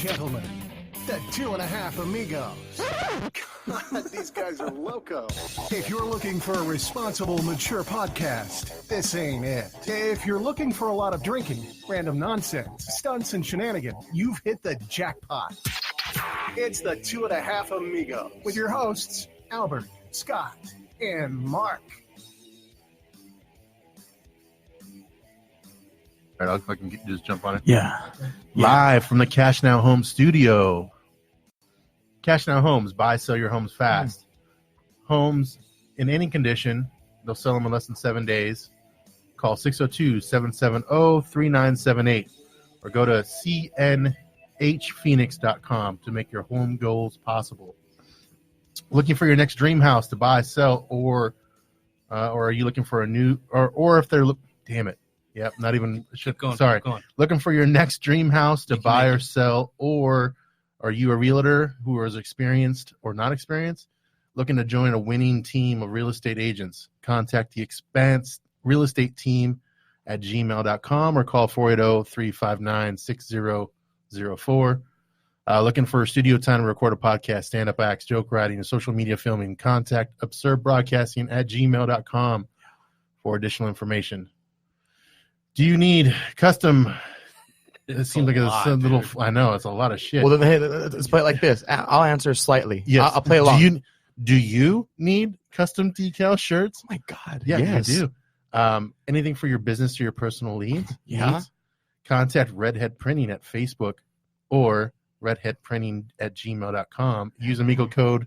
gentlemen, the 2.5 Amigos. God, these guys are loco. If you're looking for a responsible, mature podcast, this ain't it. If you're looking for a lot of drinking, random nonsense, stunts, and shenanigans, you've hit the jackpot. It's the 2.5 Amigos with your hosts, Albert, Scott, and Mark. All right, if I can just jump on it. Yeah. Live from the Cash Now Home studio. Cash Now Homes, buy, sell your homes fast. Homes in any condition, they'll sell them in less than 7 days. Call 602-770-3978 or go to cnhphoenix.com to make your home goals possible. Looking for your next dream house to buy, sell, or are you looking for a new, or if they're, damn it. Yep, not even. Sorry. Looking for your next dream house to buy or sell, or are you a realtor who is experienced or not experienced? Looking to join a winning team of real estate agents? Contact the Expanse Real Estate Team at gmail.com or call 480-359-6004. Looking for studio time to record a podcast, stand-up acts, joke writing, and social media filming? Contact absurdbroadcasting at gmail.com for additional information. Do you need custom? It seems like it's a little. I know it's a lot of shit. Well, then, hey, let's play it like this. I'll answer slightly. Yes. I'll play along. Do you need custom decal shirts? Oh my God. Yeah, yes. you do. Anything for your business or your personal needs? Yeah. Contact Redhead Printing at Facebook or redheadprinting@gmail.com. Use Amigo code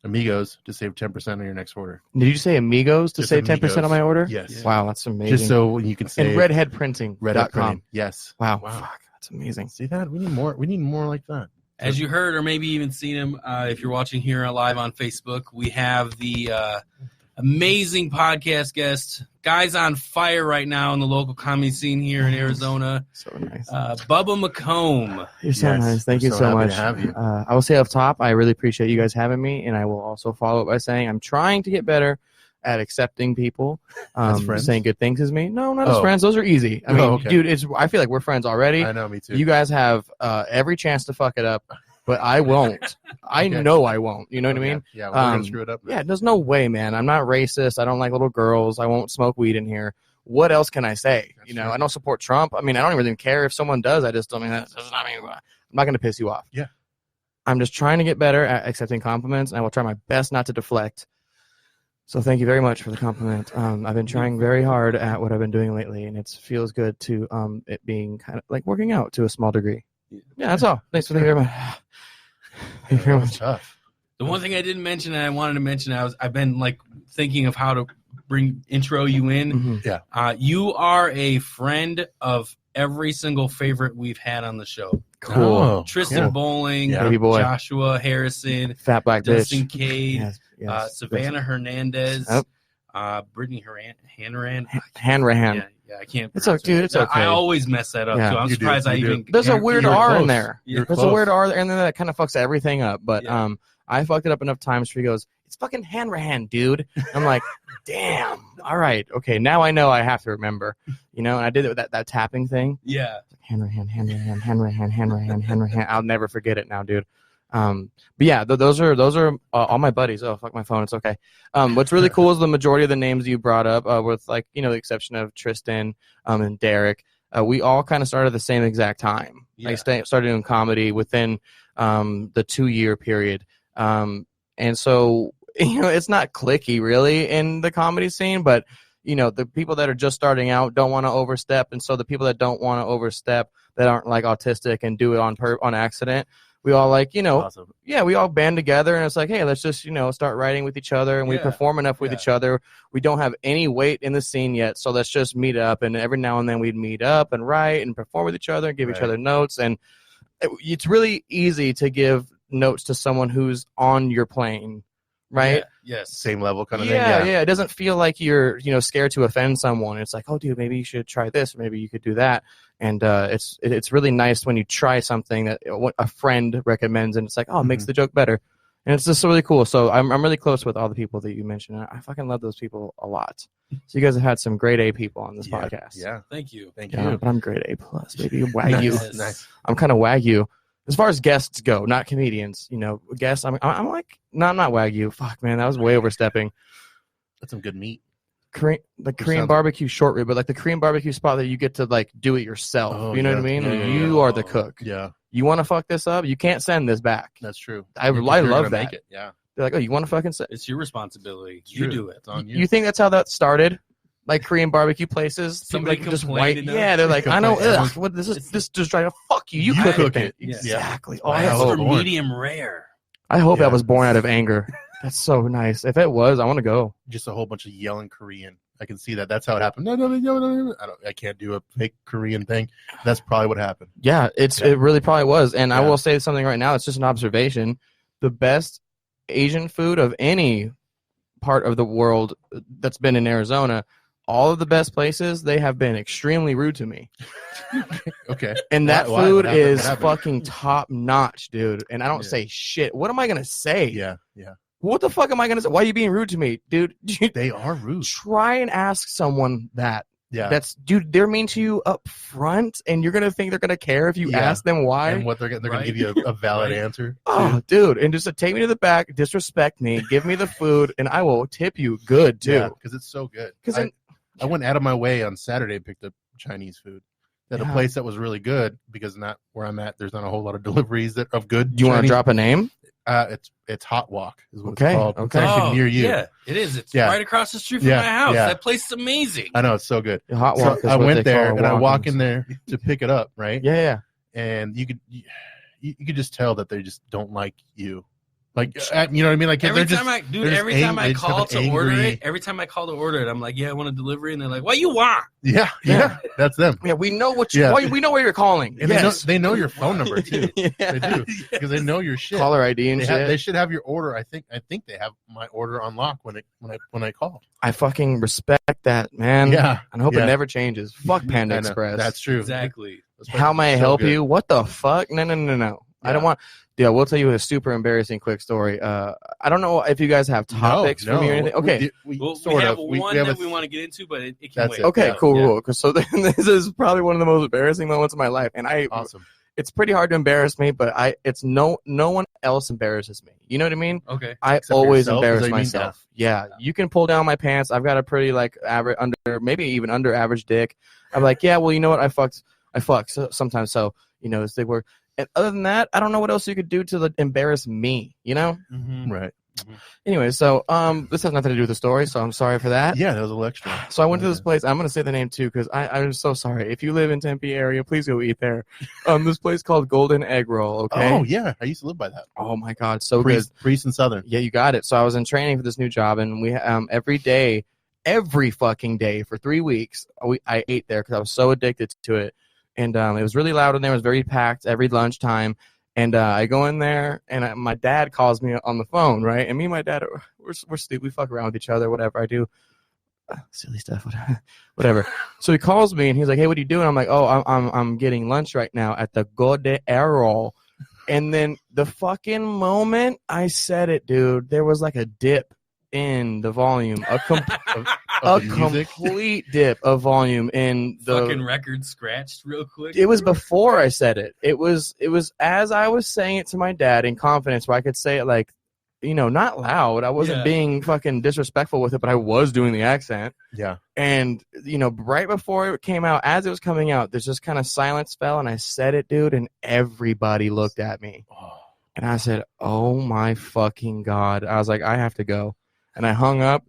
Amigos to save 10% on your next order. Did you say Amigos to Just save Amigos. 10% on my order? Yes. Wow, that's amazing. Just so you can say and redheadprinting.com. Redhead Printing. Yes. Wow. Fuck, that's amazing. See that? We need more. We need more like that. As you heard, or maybe even seen him, if you're watching here live on Facebook, we have the amazing podcast guest, guys on fire right now in the local comedy scene here in Arizona. So nice. Bubba McComb. You're so nice. Thank you so much. To have you. I will say up top, I really appreciate you guys having me, and I will also follow up by saying I'm trying to get better at accepting people saying good things as me. No, not as friends. Those are easy. I mean, dude, I feel like we're friends already. I know, me too. You guys have every chance to fuck it up, but I won't. I know I won't. You know what I mean? Yeah, we're going to screw it up. Yeah, there's no way, man. I'm not racist. I don't like little girls. I won't smoke weed in here. What else can I say? That's true. I don't support Trump. I mean, I don't even care if someone does. I just, I'm not going to piss you off. Yeah. I'm just trying to get better at accepting compliments, and I will try my best not to deflect. So thank you very much for the compliment. I've been trying very hard at what I've been doing lately, and it feels good to it being kind of like working out to a small degree. Yeah, that's all. Thanks for very much. Thank you very much. Tough. The one thing I didn't mention and I wanted to mention, I've been like thinking of how to intro you in. Mm-hmm. Yeah. You are a friend of every single favorite we've had on the show. Cool. Oh, Tristan Bowling, Baby boy. Joshua Harrison, Fat black Dustin bitch. Cade, Yes. Savannah Hernandez, Yep. Brittany Hanrahan. Hand. Yeah, I can't. It's okay, dude. It's okay. I always mess that up, Yeah. too. I'm surprised I even. There's a weird You're R in close. there. You're There's a weird R there, and then that kind of fucks everything up. But I fucked it up enough times where he goes, "It's fucking Hanrahan, dude." I'm like, damn. All right. Okay. Now I know I have to remember. And I did it with that tapping thing. Yeah. Hanrahan. I'll never forget it now, dude. But yeah, those are all my buddies. Oh, fuck my phone. It's okay. What's really cool is the majority of the names you brought up, with the exception of Tristan, and Derek, we all kind of started at the same exact time. Yeah. I started doing comedy within, the 2-year period. And so, it's not cliquey really in the comedy scene, but the people that are just starting out don't want to overstep. And so the people that don't want to overstep, that aren't like autistic and do it on accident, we all Awesome. yeah, we all band together, and it's like, hey, let's just, start writing with each other, and we perform enough with each other. We don't have any weight in the scene yet, so let's just meet up, and every now and then we'd meet up and write and perform with each other and give each other notes, and it's really easy to give notes to someone who's on your plane, right? Yeah. Yes. Same level kind of thing. Yeah. It doesn't feel like you're, scared to offend someone. It's like, oh, dude, maybe you should try this, or maybe you could do that. And it's really nice when you try something that a friend recommends, and it's like, oh, it makes the joke better. And it's just really cool. So I'm really close with all the people that you mentioned. I fucking love those people a lot. So you guys have had some grade A people on this podcast. Yeah. Thank you. Thank Yeah, you. but I'm grade A plus, baby. Wagyu. Nice. I'm kind of Wagyu. as far as guests go, not comedians. Guests. I'm like, no, I'm not Wagyu. Fuck, man, that was way overstepping. That's some good meat. Korean barbecue short rib, but like the Korean barbecue spot that you get to like do it yourself. Oh, you know yeah. what I mean? Yeah, You are the cook. Yeah, You want to fuck this up? You can't send this back. that's true. I You're love gonna that. Make it. Yeah, They're like, oh, you want to fucking send? It's your responsibility. it's You true. do it. It's on you. You think that's how that started? Like Korean barbecue places, Somebody like just complained white. enough. Yeah, they're like, I know. Complained. Ugh, what this is? This just trying to fuck you. You You cook cook it. it. Yeah. Exactly. Oh, Wow. I Ask hope. for born. medium rare. I hope Yeah. that was born out of anger. That's so nice. If it was, I want to go. Just a whole bunch of yelling Korean. I can see that. That's how it happened. No. I can't do a fake Korean thing. That's probably what happened. Yeah, it really probably was. And I Yeah. will say something right now. It's just an observation. The best Asian food of any part of the world that's been in Arizona, all of the best places, they have been extremely rude to me. Okay. And that Why? food What happened? is What happened? fucking top notch, dude. And I don't Yeah. say shit. What am I gonna say? Yeah. What the fuck am I gonna say? Why are you being rude to me, dude? They are rude. Try and ask someone that. Yeah. That's dude. They're mean to you up front, and you're gonna think they're gonna care if you Yeah. ask them why. And what they're going to Right. give you a valid Right. answer. Oh, dude, and just to take me to the back, disrespect me, give me the food, and I will tip you good too. because it's so good. Because I went out of my way on Saturday and picked up Chinese food at a Yeah. place that was really good because not where I'm at. There's not a whole lot of deliveries of good. do you want to Chinese. drop a name? It's Hot Walk is what Okay, it's called. It's okay. actually near you. Yeah, it is. It's Yeah. right across the street from Yeah, my house. yeah. That place is amazing. I know it's so good. Hot So walk. is I what went they there call and I walk walk-ins. in there to pick it up, right? Yeah. And you could just tell that they just don't like you. Like you know what I mean? Like Every they're time just, I, they're just every time ang- I they just have call an to order angry- it, every time I call to order it, I'm like, yeah, I want a delivery, and they're like, what you want? yeah, that's them. Yeah, we know what you. Yeah. We know where you're calling. And Yes. they know your phone number too. yeah. They do because they know your shit. Caller ID and They, shit. they should have your order. I think they have my order on lock when I call. I fucking respect that, man. Yeah, And I hope yeah. it never changes. Fuck Panda I know. Express. That's true. Exactly. How may I So help good. you? What the fuck? No. I don't Yeah. want. Yeah, we'll tell you a super embarrassing quick story. I don't know if you guys have topics for me or anything. Okay. We Well, sort we have of. one have that a- we want to get into, but it can That's wait. it. Okay, Yeah, cool. yeah. Cool. So this is probably one of the most embarrassing moments of my life, and Awesome. it's pretty hard to embarrass me, but it's no one else embarrasses me. You know what I mean? Okay. I Except for always yourself? Is that embarrass what you mean? myself. Yeah, you can pull down my pants. I've got a pretty like average maybe even under average dick. I'm like, yeah, well, you know what? I fucked sometimes. So as they were. And other than that, I don't know what else you could do to embarrass me. Mm-hmm. Right. Anyway, so this has nothing to do with the story, so I'm sorry for that. Yeah, that was a little extra. So I went to this place. I'm going to say the name too because I'm so sorry. If you live in Tempe area, please go eat there. This place called Golden Egg Roll. Okay. Oh yeah, I used to live by that. Oh my God, so good. Priest and Southern. Yeah, you got it. So I was in training for this new job, and we every fucking day for 3 weeks, I ate there because I was so addicted to it. And it was really loud in there. It was very packed every lunchtime. And I go in there, and my dad calls me on the phone, right? And me and my dad, we're stupid. We fuck around with each other, whatever I do. Silly stuff, whatever. So he calls me, and he's like, "Hey, what are you doing?" I'm like, "Oh, I'm getting lunch right now at the Golden Egg Roll." And then the fucking moment I said it, dude, there was like a dip in the volume, a Of the music. complete dip of volume in the Fucking record scratched real quick. It was before I said it. It was as I was saying it to my dad in confidence, where I could say it like, not loud. I wasn't Yeah. being fucking disrespectful with it, but I was doing the accent. Yeah. And right before it came out, as it was coming out, there's just kind of silence fell, and I said it, dude, and everybody looked at me, and I said, "Oh my fucking God!" I was like, "I have to go," and I hung up.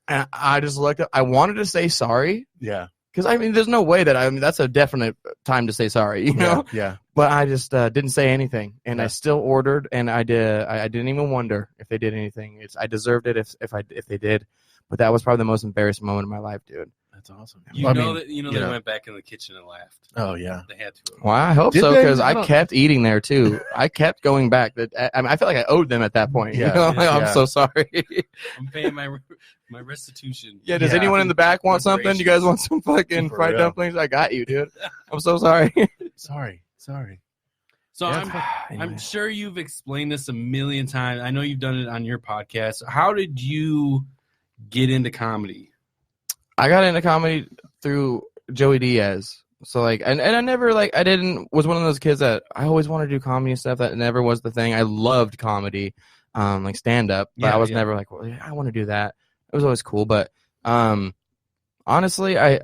And I just looked up. I wanted to say sorry Yeah. because there's no way that that's a definite time to say sorry, you know. Yeah. But I just didn't say anything, and Yeah. I still ordered, and I did. I didn't even wonder if they did anything. I deserved it if they did, but that was probably the most embarrassing moment of my life, dude. That's awesome. Well, I They mean, went back in the kitchen and laughed. Oh yeah. They had to. Well, I hope Did so they? because I I don't- kept eating there too. I kept going back. I felt like I owed them at that point. Yeah, Like, I'm yeah. so sorry. I'm paying my restitution. Yeah, does Yeah. anyone in the back want something? You guys want some fucking For fried real. dumplings? I got you, dude. I'm so sorry. Sorry. So Yeah. I'm sure you've explained this a million times. I know you've done it on your podcast. How did you get into comedy? I got into comedy through Joey Diaz. So like, and I never like, was one of those kids that I always wanted to do comedy and stuff. That never was the thing. I loved comedy, like stand up, but I was never like, well, yeah, I want to do that. It was always cool, but honestly, I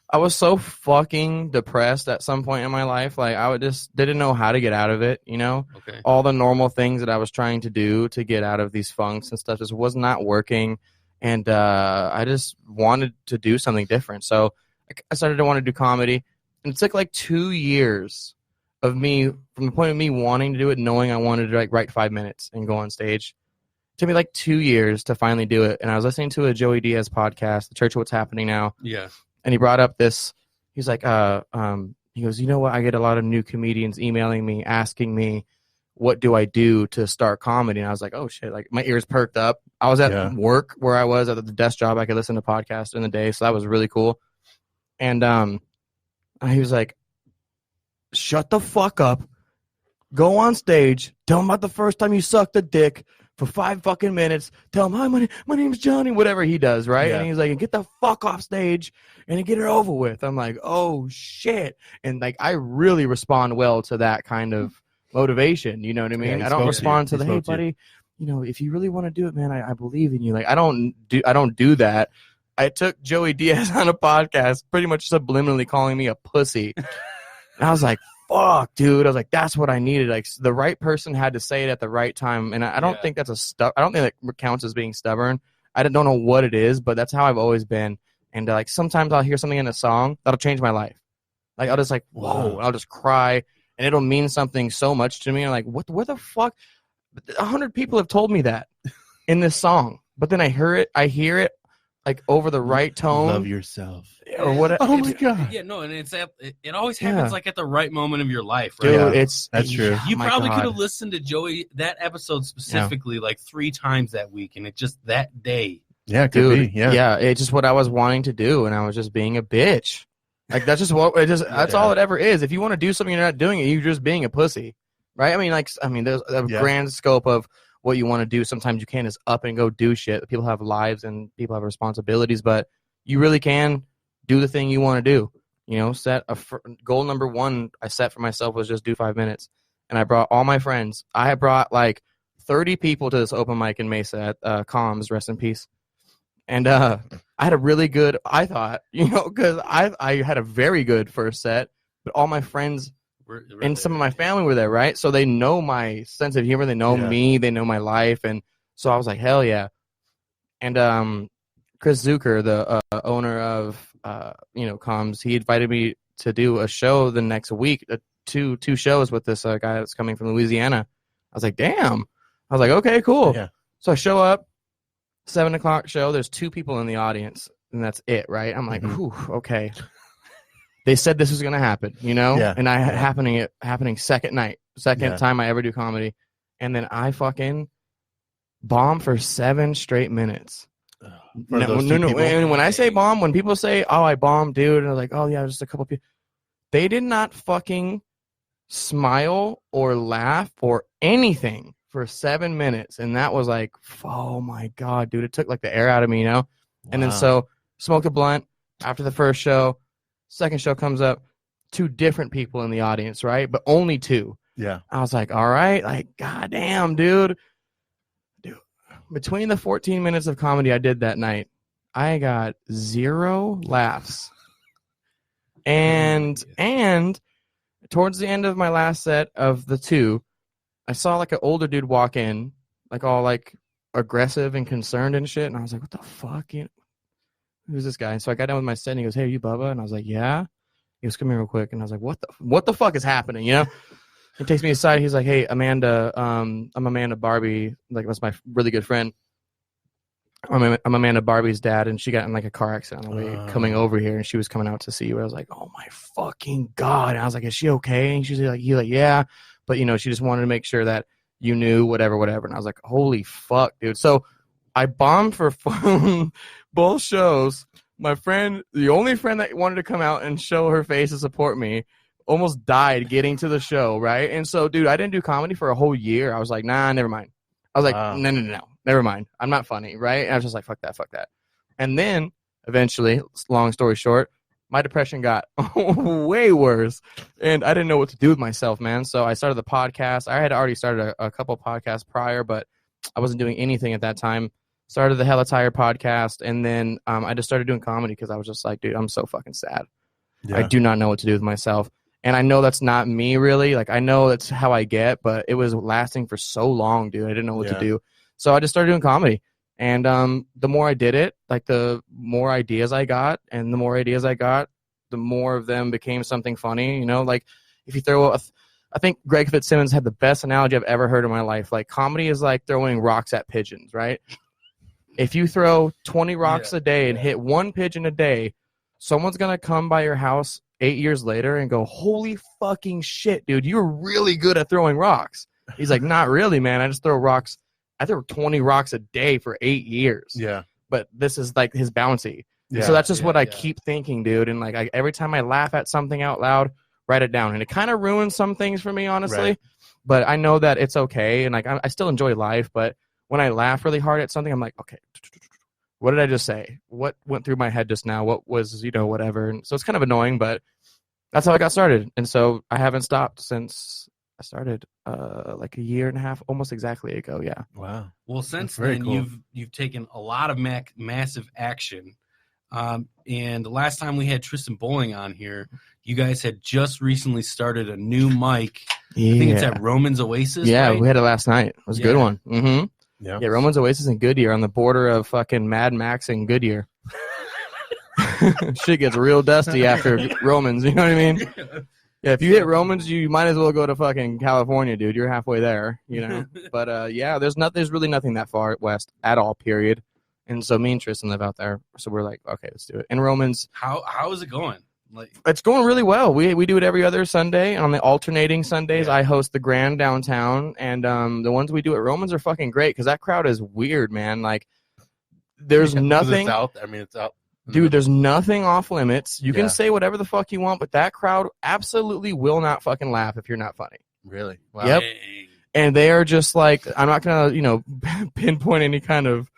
I was so fucking depressed at some point in my life. Like I just didn't know how to get out of it. You know, all the normal things that I was trying to do to get out of these funks and stuff just was not working, and I just wanted to do something different. So I started to want to do comedy, and it took like 2 years of me, from the point of me wanting to do it, knowing I wanted to like write 5 minutes and go on stage. It took me like 2 years to finally do it. And I was listening to a Joey Diaz podcast, The Church of What's Happening Now. Yeah. And he brought up this, he's like, he goes, you know what? I get a lot of new comedians emailing me, asking me, what do I do to start comedy? And I was like, oh shit, like my ears perked up. I was at work where I was at the desk job. I could listen to podcasts in the day. So that was really cool. And he was like, shut the fuck up. Go on stage. Tell him about the first time you sucked a dick for 5 fucking minutes. Tell him, hi, my name's Johnny, whatever he does, right? Yeah. And he's like, get the fuck off stage and get it over with. I'm like, oh, shit. And, like, I really respond well to that kind of motivation. You know what I mean? I don't respond to the, hey, buddy, you know, if you really want to do it, man, I believe in you. Like, I don't do that. I took Joey Diaz on a podcast pretty much subliminally calling me a pussy. And I was like, fuck, dude. I was like, that's what I needed. Like, the right person had to say it at the right time. And I don't think that's I don't think that counts as being stubborn. I don't know what it is, but that's how I've always been. And like, sometimes I'll hear something in a song that'll change my life. Like, I'll just like, whoa, I'll just cry, and it'll mean something so much to me. I'm like, what the fuck? 100 people have told me that in this song, but then I hear it like over the right tone. Love yourself. Or what? Oh my god. Yeah, no, and it always happens like at the right moment of your life, right? Dude, that's true. You probably could have listened to Joey that episode specifically like 3 times that week, and it just that day. Yeah, it could be. Yeah, it's just what I was wanting to do, and I was just being a bitch. Like that's just what it just. That's all it ever is. If you want to do something, you're not doing it. You're just being a pussy, right? I mean, there's a grand scope of what you want to do. Sometimes you can't just up and go do shit. People have lives and people have responsibilities, but you really can do the thing you want to do. You know, set a goal number 1 I set for myself was just do 5 minutes, and I brought all my friends. I brought like 30 people to this open mic in Mesa at Comms, rest in peace. And I had a really good, I thought, you know, because I had a very good first set, but all my friends and some of my family were there, right? So they know my sense of humor, they know me, they know my life, and so I was like, hell yeah. And Chris Zucker, the owner of Comms, he invited me to do a show the next week, two shows with this guy that's coming from Louisiana. I was like, damn. I was like, okay, cool. Yeah. So I show up, 7:00 show. There's 2 people in the audience, and that's it, right? I'm like, whew, okay. They said this was gonna happen, you know, and happening second time I ever do comedy, and then I fucking bomb for 7 straight minutes. No. And when I say bomb, when people say, "Oh, I bombed, dude," and I'm like, "Oh yeah, just a couple people," they did not fucking smile or laugh or anything for 7 minutes, and that was like, oh my god, dude! It took like the air out of me, you know. Wow. And then so smoked a blunt after the first show. Second show comes up, 2 different people in the audience, right? But only 2. Yeah. I was like, all right, like, goddamn, dude. Between the 14 minutes of comedy I did that night, I got 0 laughs. And towards the end of my last set of the 2, I saw like an older dude walk in, like all like aggressive and concerned and shit. And I was like, what the fuck? Who's this guy? And so I got down with my set, and he goes, hey, are you Bubba? And I was like, yeah. He goes, come here real quick. And I was like, what the fuck is happening? You know? He takes me aside. He's like, hey, Amanda, I'm Amanda Barbie. Like, that's my really good friend. I'm Amanda Barbie's dad, and she got in like a car accident on the way coming over here, and she was coming out to see you. I was like, oh my fucking god. And I was like, is she okay? And she's like, yeah. But, you know, she just wanted to make sure that you knew whatever. And I was like, holy fuck, dude. So I bombed for both shows. My friend, the only friend that wanted to come out and show her face and support me, almost died getting to the show, right? And so, dude, I didn't do comedy for a whole year. I was like, nah, never mind. I was like, no, never mind. I'm not funny, right? And I was just like, fuck that. And then, eventually, long story short, my depression got way worse, and I didn't know what to do with myself, man. So I started the podcast. I had already started a couple podcasts prior, but I wasn't doing anything at that time. Started the HellaTiredpodcast, and then I just started doing comedy because I was just like, dude, I'm so fucking sad. Yeah. I do not know what to do with myself. And I know that's not me, really. Like, I know that's how I get, but it was lasting for so long, dude. I didn't know what to do. So I just started doing comedy. And the more I did it, like, the more ideas I got. And the more ideas I got, the more of them became something funny. You know, like, if you throw I think Greg Fitzsimmons had the best analogy I've ever heard in my life. Like, comedy is like throwing rocks at pigeons, right? If you throw 20 rocks a day and hit one pigeon a day, someone's going to come by your house 8 years later and go, holy fucking shit, dude, you're really good at throwing rocks. He's like, not really, man. I just throw rocks. I threw 20 rocks a day for 8 years. Yeah. But this is like his bounty. Yeah. So that's just what I keep thinking, dude. And like, every time I laugh at something out loud, write it down. And it kind of ruins some things for me, honestly. Right. But I know that it's okay. And like, I still enjoy life. But when I laugh really hard at something, I'm like, okay, what did I just say? What went through my head just now? What was, whatever. And so it's kind of annoying, but that's how I got started. And so I haven't stopped since I started like a year and a half, almost exactly ago. Yeah. Wow. Well, since then, cool. you've taken a lot of massive action. And the last time we had Tristan Bowling on here, you guys had just recently started a new mic. Yeah. I think it's at Roman's Oasis. Yeah, right? we had it last night. It was a good one. Mm-hmm. Yeah. Yeah, Roman's Oasis and Goodyear on the border of fucking Mad Max and Goodyear. Shit gets real dusty after Romans, you know what I mean? Yeah, if you hit Romans, you might as well go to fucking California, dude. You're halfway there, But yeah, there's really nothing that far west at all, period. And so me and Tristan live out there, so we're like, okay, let's do it. And Romans, how is it going? Like, it's going really well. We do it every other Sunday. On the alternating Sundays, I host the Grand downtown, and the ones we do at Romans are fucking great because that crowd is weird, man. Like, there's nothing. It's out. I mean, it's out. Dude, there's nothing off limits. You can say whatever the fuck you want, but that crowd absolutely will not fucking laugh if you're not funny. Really? Wow. Yep. And they are just like, I'm not gonna, pinpoint any kind of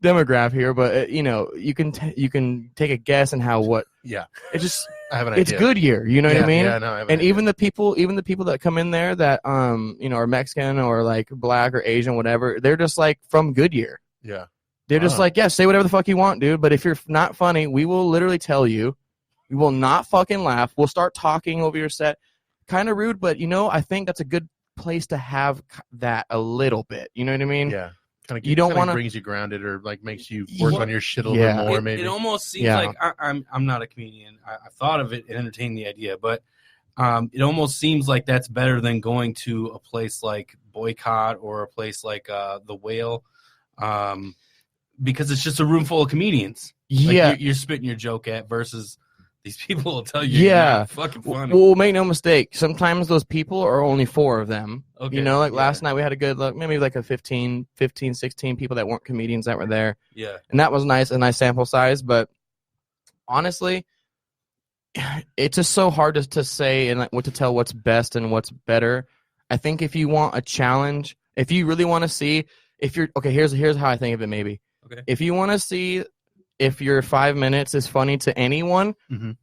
demographic here, but you can take a guess on what. Yeah. It just. I have an idea. It's Goodyear, you know what I mean? Yeah, no, I have an and idea. even the people that come in there that are Mexican or like black or Asian, whatever, they're just like from Goodyear. Yeah. They're just like, yeah, say whatever the fuck you want, dude. But if you're not funny, we will literally tell you. We will not fucking laugh. We'll start talking over your set. Kind of rude, but I think that's a good place to have that a little bit. You know what I mean? Yeah. You don't want to brings you grounded or like makes you work on your shit a little bit more. Maybe it almost seems like I'm not a comedian. I thought of it and entertained the idea, but it almost seems like that's better than going to a place like Boycott or a place like the Whale, because it's just a room full of comedians. Yeah, you're spitting your joke at versus these people will tell you. You're not fucking funny. Well, make no mistake. Sometimes those people are only 4 of them. Okay. Last night we had a good look, maybe like a 15, 16 people that weren't comedians that were there. Yeah. And that was nice, a nice sample size. But honestly, it's just so hard to say and what to tell what's best and what's better. I think if you want a challenge, if you really want to see, here's how I think of it maybe. Okay. If you want to see if your 5 minutes is funny to anyone,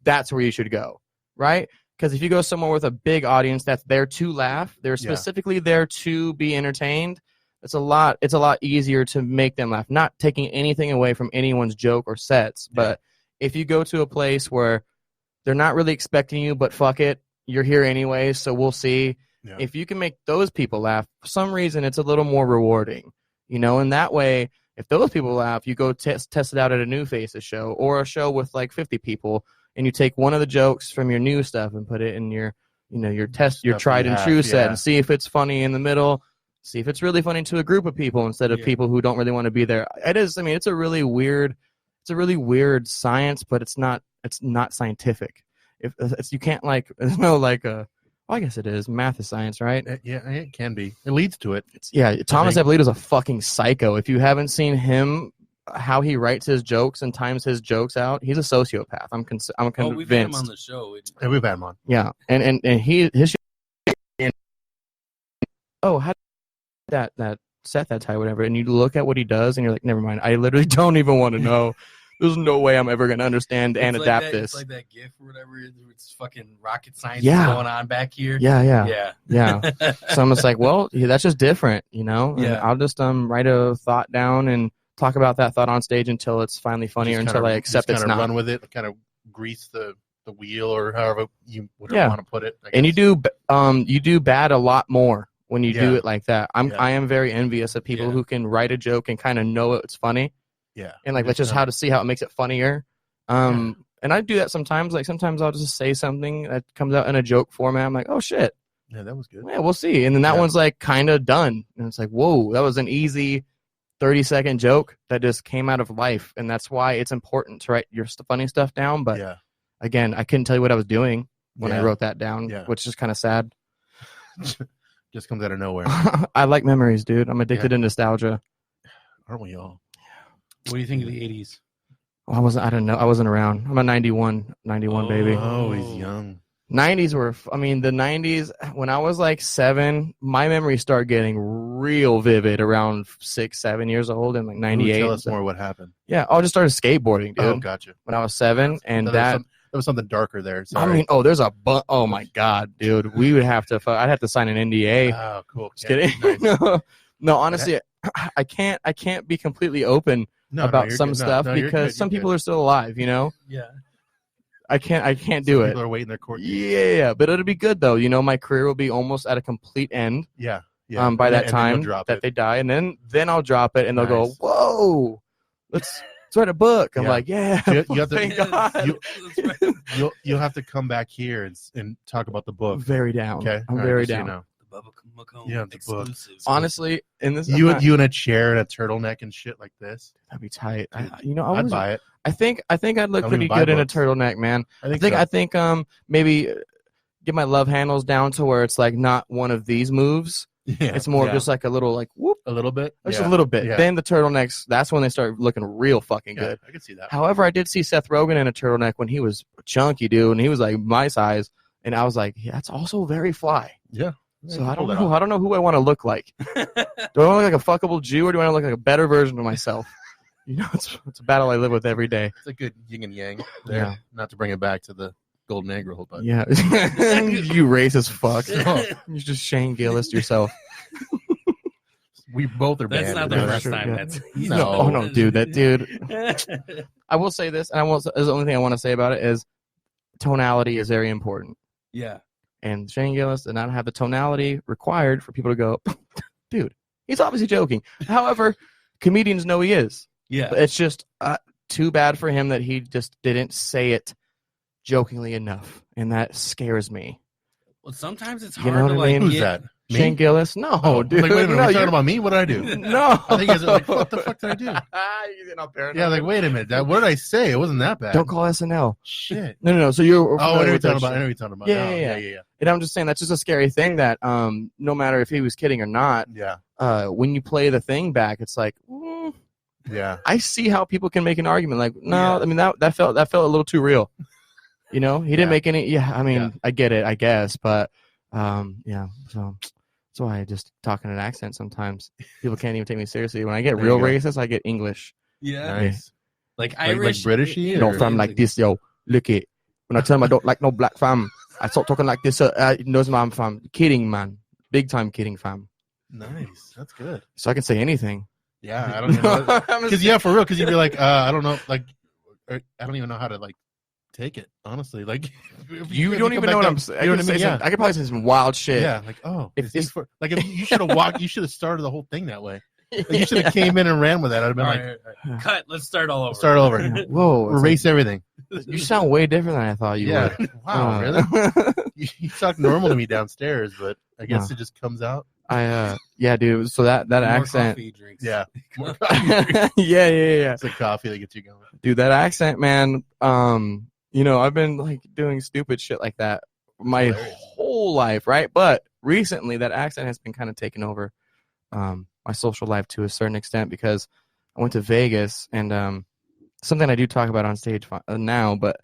that's where you should go, right? Because if you go somewhere with a big audience that's there to laugh, they're specifically there to be entertained, it's a lot easier to make them laugh. Not taking anything away from anyone's joke or sets, but if you go to a place where they're not really expecting you, but fuck it, you're here anyway, so we'll see. Yeah. If you can make those people laugh, for some reason it's a little more rewarding, and that way, if those people laugh, you go test it out at a New Faces show or a show with like 50 people, and you take one of the jokes from your new stuff and put it in your tried and true set and see if it's funny in the middle, see if it's really funny to a group of people instead of people who don't really want to be there. It is. I mean, it's a really weird science, but it's not scientific. You can't there's no I guess it is. Math is science, right? Yeah, it can be. It leads to it. Thomas Eppolito is a fucking psycho. If you haven't seen him, how he writes his jokes and times his jokes out, he's a sociopath. I'm convinced. Oh, we've had him on the show. Yeah, we've had him on. Yeah, and his how that set that tie, whatever, and you look at what he does, and you're like, never mind. I literally don't even want to know. There's no way I'm ever gonna understand and It's like adapt that, this. It's like that GIF or whatever. It's fucking rocket science Yeah. going on back here. Yeah. Yeah. So I'm just like, well, that's just different, And Yeah. I'll just write a thought down and talk about that thought on stage until it's finally funny or Just until I accept it's kind of not. run with it, kind of grease the wheel or however you want to put it. I And you guess. you do bad a lot more when you do Yeah. it like that. I am very envious of people Yeah. who can write a joke and kind of know it's funny. Yeah. And like that's just how to see how it makes it funnier. And I do that sometimes. Like sometimes I'll just say something that comes out in a joke format. I'm like, oh shit. Yeah, that was good. Yeah, we'll see. And then that one's like kind of done. And it's like, whoa, that was an easy 30-second joke that just came out of life. And that's why it's important to write your funny stuff down. But again, I couldn't tell you what I was doing when I wrote that down, which is kind of sad. Just comes out of nowhere. I like memories, dude. I'm addicted to nostalgia. Aren't we all? What do you think of the 80s? I don't know. I wasn't around. I'm a 91 baby. Oh, he's young. 90s were, the 90s, when I was like 7, my memories started getting real vivid around 6, 7 years old and like 98. Tell us more what happened. Yeah, I just started skateboarding, dude. Oh, gotcha. When I was 7, and there was something darker there. Sorry. There's a oh my God, dude. We would have to, I'd have to sign an NDA. Oh, cool. Just kidding. Nice. No, honestly, I can't be completely open about some stuff because some people are still alive, Yeah. I can't do it. People are waiting their court case. Yeah, but it'll be good though. My career will be almost at a complete end. Yeah. By that time that they die, and then I'll drop it, and they'll go, "Whoa, let's write a book." I'm like, "Yeah, you have thank God." You'll have to come back here and talk about the book. Very down. Okay, I'm very down. The Bubba McComb The book. exclusive. Honestly, in this, You in a chair and a turtleneck and shit like this. that'd be tight. I'd buy it. I think I'd look Don't pretty even buy good in a books. turtleneck, man. I think I think maybe get my love handles down to where it's like not one of these moves. Yeah, It's more of just like a little like whoop, a little bit. just a little bit. Yeah. Then the turtlenecks, that's when they start looking real fucking Yeah, good. I can see that. However, I did see Seth Rogen in a turtleneck when he was chunky, dude, and he was like my size, and I was like, yeah, that's also very fly. Yeah. So I don't know. I don't know who I want to look like. Do I want to look like a fuckable Jew, or do I want to look like a better version of myself? It's a battle I live with every day. It's a good yin and yang there. Yeah. Not to bring it back to the golden egg roll, but Yeah, you racist fuck. You just Shane Gillis yourself. we both are That's banned. not you the know, first sure, time. yeah. That's No, dude, that dude. I will say this, and that's the only thing I want to say about it is tonality is very important. Yeah. And Shane Gillis did not have the tonality required for people to go, dude, he's obviously joking. However, comedians know he is. Yeah. But it's just too bad for him that he just didn't say it jokingly enough, and that scares me. Well, sometimes it's You hard know to what I like. mean? Who's get- that? Me? Shane Gillis? No, Oh, dude. Like, wait a minute, no, are you you're- talking about me? What did I do? No. I think it's like, what the fuck did I do? You're getting all paranoid. Yeah, like, wait a minute. What did I say? It wasn't that bad. Don't call SNL. Shit. No. So you're. Oh, I know familiar what you're with that talking about. I shit. know what you're talking about. Yeah, No, yeah. And I'm just saying that's just a scary thing that no matter if he was kidding or not, Yeah. when you play the thing back, it's like, Yeah. I see how people can make an argument. Like, no, Yeah. I mean that felt a little too real. He didn't Yeah. make any. Yeah, I mean, Yeah. I get it, I guess, but yeah. So that's why I just talk in an accent sometimes. People can't even take me seriously. When I get There real you go. racist, I get English. Yeah. Nice. Like Like Irish. Britishy? You know, Or- fam, like this, yo. Look it. When I tell him I don't like no black fam, I start talking like this. He knows I'm fam. Kidding, man. Big time kidding, fam. Nice. That's good. So I can say anything. Yeah, I don't even know. Because, yeah, for real. Because you'd be like, I don't know. Like, I don't even know how to, like, take it, honestly. Like, if You if don't come even back know what down- I'm saying. You know what I mean? Yeah. I could probably say some wild shit. Yeah, like, If is he this- if you should have walked, you should have started the whole thing that way. Like, you should have came in and ran with that. I'd have been All like, right, all right. Cut. Let's start all over. start over, Whoa. it's erase everything. like, you sound way different than I thought you Yeah, would. wow, really? You talk normal to me downstairs, but I guess No. it just comes out. Yeah, dude. So that More accent. coffee drinks. Yeah, yeah. it's like coffee that gets you going. Dude, that accent, man. I've been like doing stupid shit like that my Hilarious. whole life, right? But recently, that accent has been kind of taking over my social life to a certain extent because I went to Vegas and something I do talk about on stage now. But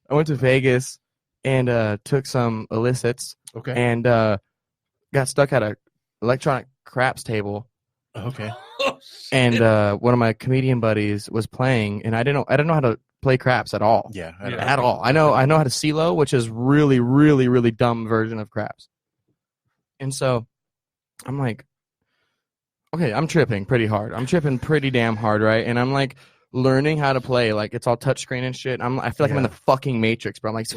I went to Vegas and took some illicits Okay. and got stuck at a electronic craps table. Okay. and one of my comedian buddies was playing, and I didn't know how to play craps at all. Yeah, At all. I know how to CeeLo, which is really, really, really dumb version of craps. And so I'm like, okay, I'm tripping pretty hard. I'm tripping pretty damn hard, right? And I'm like learning how to play. Like it's all touchscreen and shit. I feel like I'm in the fucking Matrix, bro. I'm like,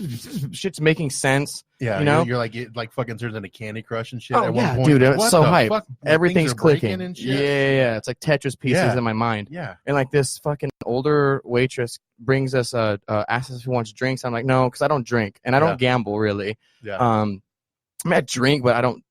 shit's making sense. Yeah, you know, you're like it like fucking turns into Candy Crush and shit. Oh at yeah, one point. dude, Like, it's what so the hype. fuck? Everything's Things are breaking clicking. and shit. Yeah. It's like Tetris pieces in my mind. Yeah. And like this fucking older waitress brings us asks us if we want drinks. I'm like, no, because I don't drink and I don't gamble really. Yeah. I mean, I drink, but I don't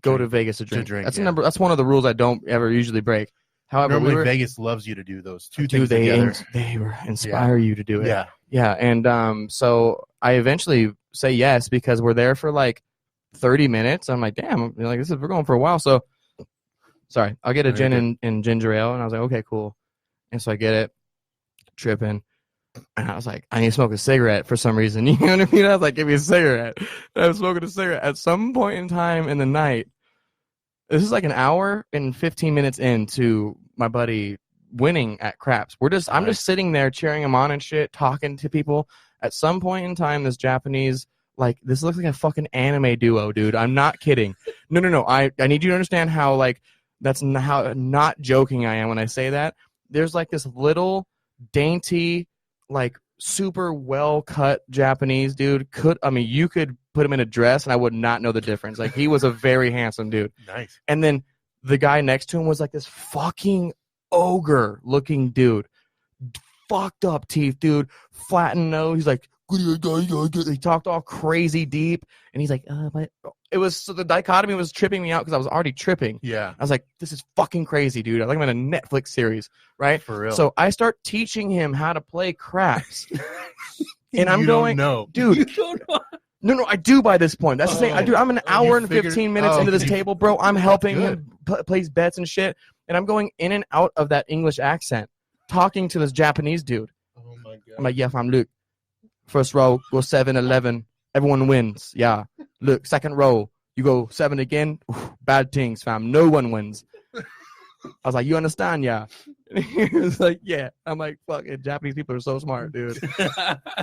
go to Vegas to drink. That's that's one of the rules I don't ever usually break. However, normally Vegas loves you to do those two things they together. They inspire you to do it. Yeah. Yeah. And so I eventually say yes because we're there for like 30 minutes. I'm like, damn, we're going for a while. So sorry, I'll get a gin and ginger ale. And I was like, okay, cool. And so I get it, tripping. And I was like, I need to smoke a cigarette for some reason. You know what I mean? I was like, give me a cigarette. And I was smoking a cigarette. At some point in time in the night, this is like an hour and 15 minutes into my buddy winning at craps. I'm just sitting there cheering him on and shit, talking to people. At some point in time, this Japanese, like, this looks like a fucking anime duo, dude. I'm not kidding. No. I need you to understand how, like, that's how not joking I am when I say that. There's like this little dainty, like, super well cut Japanese dude. You could put him in a dress and I would not know the difference. Like, he was a very handsome dude. Nice. And then the guy next to him was like this fucking ogre looking dude. Fucked up teeth, dude. Flattened nose. He's like, he talked all crazy deep. And he's like, but it was, so the dichotomy was tripping me out because I was already tripping. Yeah. I was like, this is fucking crazy, dude. I think I'm in a Netflix series, right? For real. So I start teaching him how to play craps. And I'm you going, don't know. dude. You don't know. No, I do by this point. That's the thing. I'm an hour and 15 minutes into this table, bro. I'm helping him place bets and shit. And I'm going in and out of that English accent, talking to this Japanese dude. Oh my god. I'm like, yeah, fam, look. First row, go 7-11. Everyone wins. Yeah. Look, second row, you go 7 again. Oof, bad things, fam. No one wins. I was like, you understand? Yeah. And he was like, yeah. I'm like, fuck it. Japanese people are so smart, dude.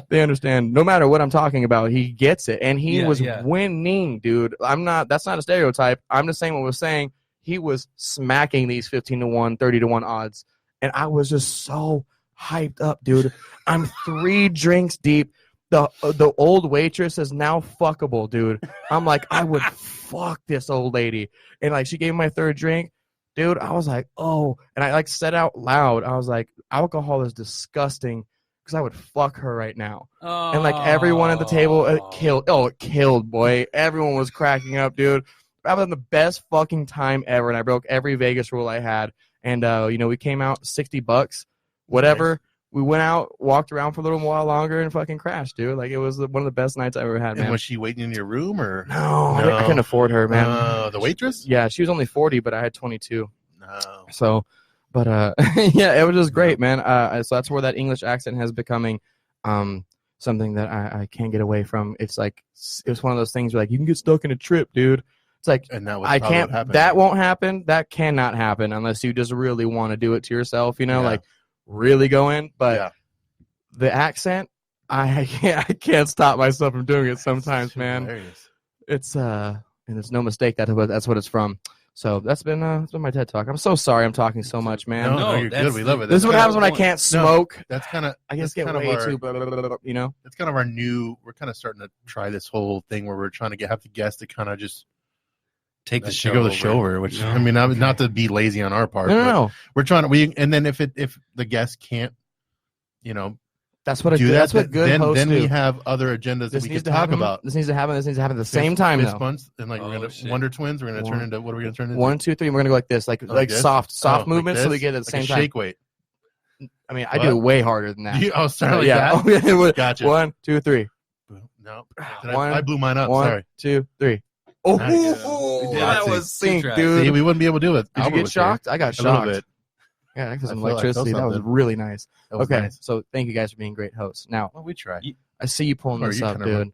They understand. No matter what I'm talking about, he gets it. And he was winning, dude. That's not a stereotype. I'm just saying what we're saying. He was smacking these 15-1, 30-1 odds. And I was just so hyped up, dude. I'm 3 drinks deep. The old waitress is now fuckable, dude. I'm like, I would fuck this old lady. And like, she gave me my 3rd drink. Dude, I was like, oh. And I like said out loud, I was like, alcohol is disgusting because I would fuck her right now. Oh. And like everyone at the table, it killed, boy. Everyone was cracking up, dude. I was having the best fucking time ever. And I broke every Vegas rule I had. And, we came out $60, whatever. Nice. We went out, walked around for a little while longer, and fucking crashed, dude. Like, it was one of the best nights I ever had, man. And was she waiting in your room, or? No. I couldn't afford her, man. The waitress? Yeah, she was only 40, but I had 22. No. So, but, yeah, it was just great, man. So that's where that English accent has becoming something that I can't get away from. It's like, it's one of those things where, like, you can get stuck in a trip, dude. It's like, and that I can't, that won't happen. That cannot happen unless you just really want to do it to yourself, like, really go in. But the accent, I can't stop myself from doing it sometimes, man. Hilarious. It's and it's no mistake that's what it's from. So that's been my TED talk. I'm so sorry I'm talking so much, man. No, you're good. We love it. This is what happens when I can't smoke. No, that's kind of, I guess get way too, It's kind of our new. We're kind of starting to try this whole thing where we're trying to have the guests to kind of just take the show over, which I mean, not to be lazy on our part. No. We're trying to. And then if the guest can't, that's what that's what good hosts then do. we have other agendas that we can talk about. This needs to happen. This needs to happen at the same time. Fist bumps, and like we're gonna Wonder Twins. We're gonna turn into what are we gonna turn into? 1, 2, 3. We're gonna go like this, like soft movements, like so we get it at the same time. Shake weight. I mean, I do it way harder than that. Oh, sorry. That? Gotcha. 1, 2, 3. No, I blew mine up. 1, 2, 3. Oh, that was sync, dude. See, we wouldn't be able to do it. Did you get shocked? I got shocked. A bit. Yeah, because of electricity. That was really nice. Okay, so thank you guys for being great hosts. Now, we try. I see you pulling this up, dude.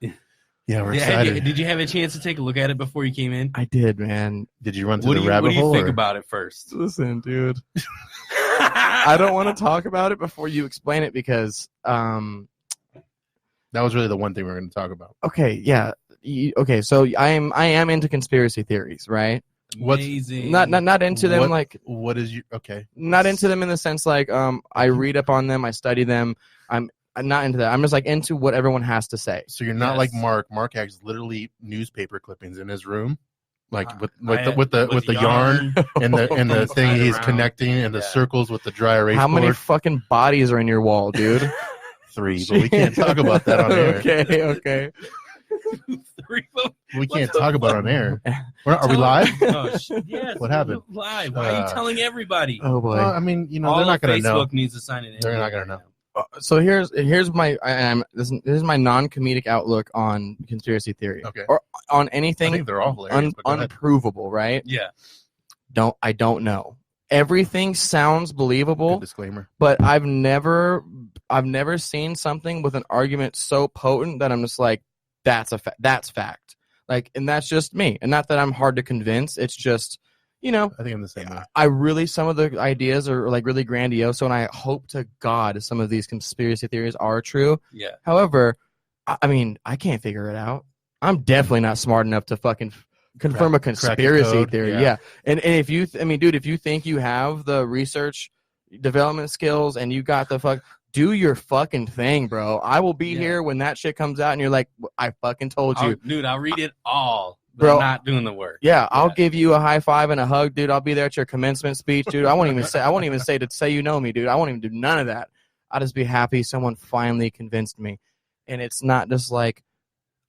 Yeah, Yeah, we're Yeah, excited. did you have a chance to take a look at it before you came in? I did, man. Did you run through What the do you rabbit hole? think or- about it first? Listen, dude. I don't want to talk about it before you explain it because, That was really the one thing we were going to talk about. okay, yeah. Okay, so I am into conspiracy theories, right? What's- Amazing. Not into them What- like What is you? Okay. not into them in the sense like I read up on them, I study them. I'm not into that. I'm just like into what everyone has to say. So you're not Yes. like Mark. Mark has literally newspaper clippings in his room, like with I- the yarn and the thing Tied he's around. connecting and the Yeah. circles with the dry erase How many board. fucking bodies are in your wall, dude? 3, but we can't talk about that on air. Okay. 3 of them. We can't the talk about it fuck? on air. Are we Tell- live? Oh, yes. What happened? we're live. Why are you telling everybody? Oh boy. Well, I mean, All they're not of going to know. Facebook needs to sign it in. They're not gonna know. So here's my this is my non-comedic outlook on conspiracy theory Okay. or on I anything think they're all hilarious. but go ahead. unprovable, right? Yeah. I don't know. Everything sounds Good believable, disclaimer. but I've never seen something with an argument so potent that I'm just like, that's fact. Like, and that's just me. And not that I'm hard to convince. It's just, I think I'm the same way. some of the ideas are like really grandiose, and I hope to God some of these conspiracy theories are true. Yeah. However, I mean, I can't figure it out. I'm definitely not smart enough to fucking confirm a Crack the conspiracy code, theory. yeah. Yeah. And if you, dude, if you think you have the research development skills and you got the do your fucking thing, bro. I will be Yeah. here when that shit comes out and you're like, I fucking told you. Dude, I'll read it all. But Bro, I'm not doing the work. Yeah, I'll Yeah. give you a high five and a hug, dude. I'll be there at your commencement speech, dude. I won't even say to say you know me, dude. I won't even do none of that. I'll just be happy someone finally convinced me. And it's not just like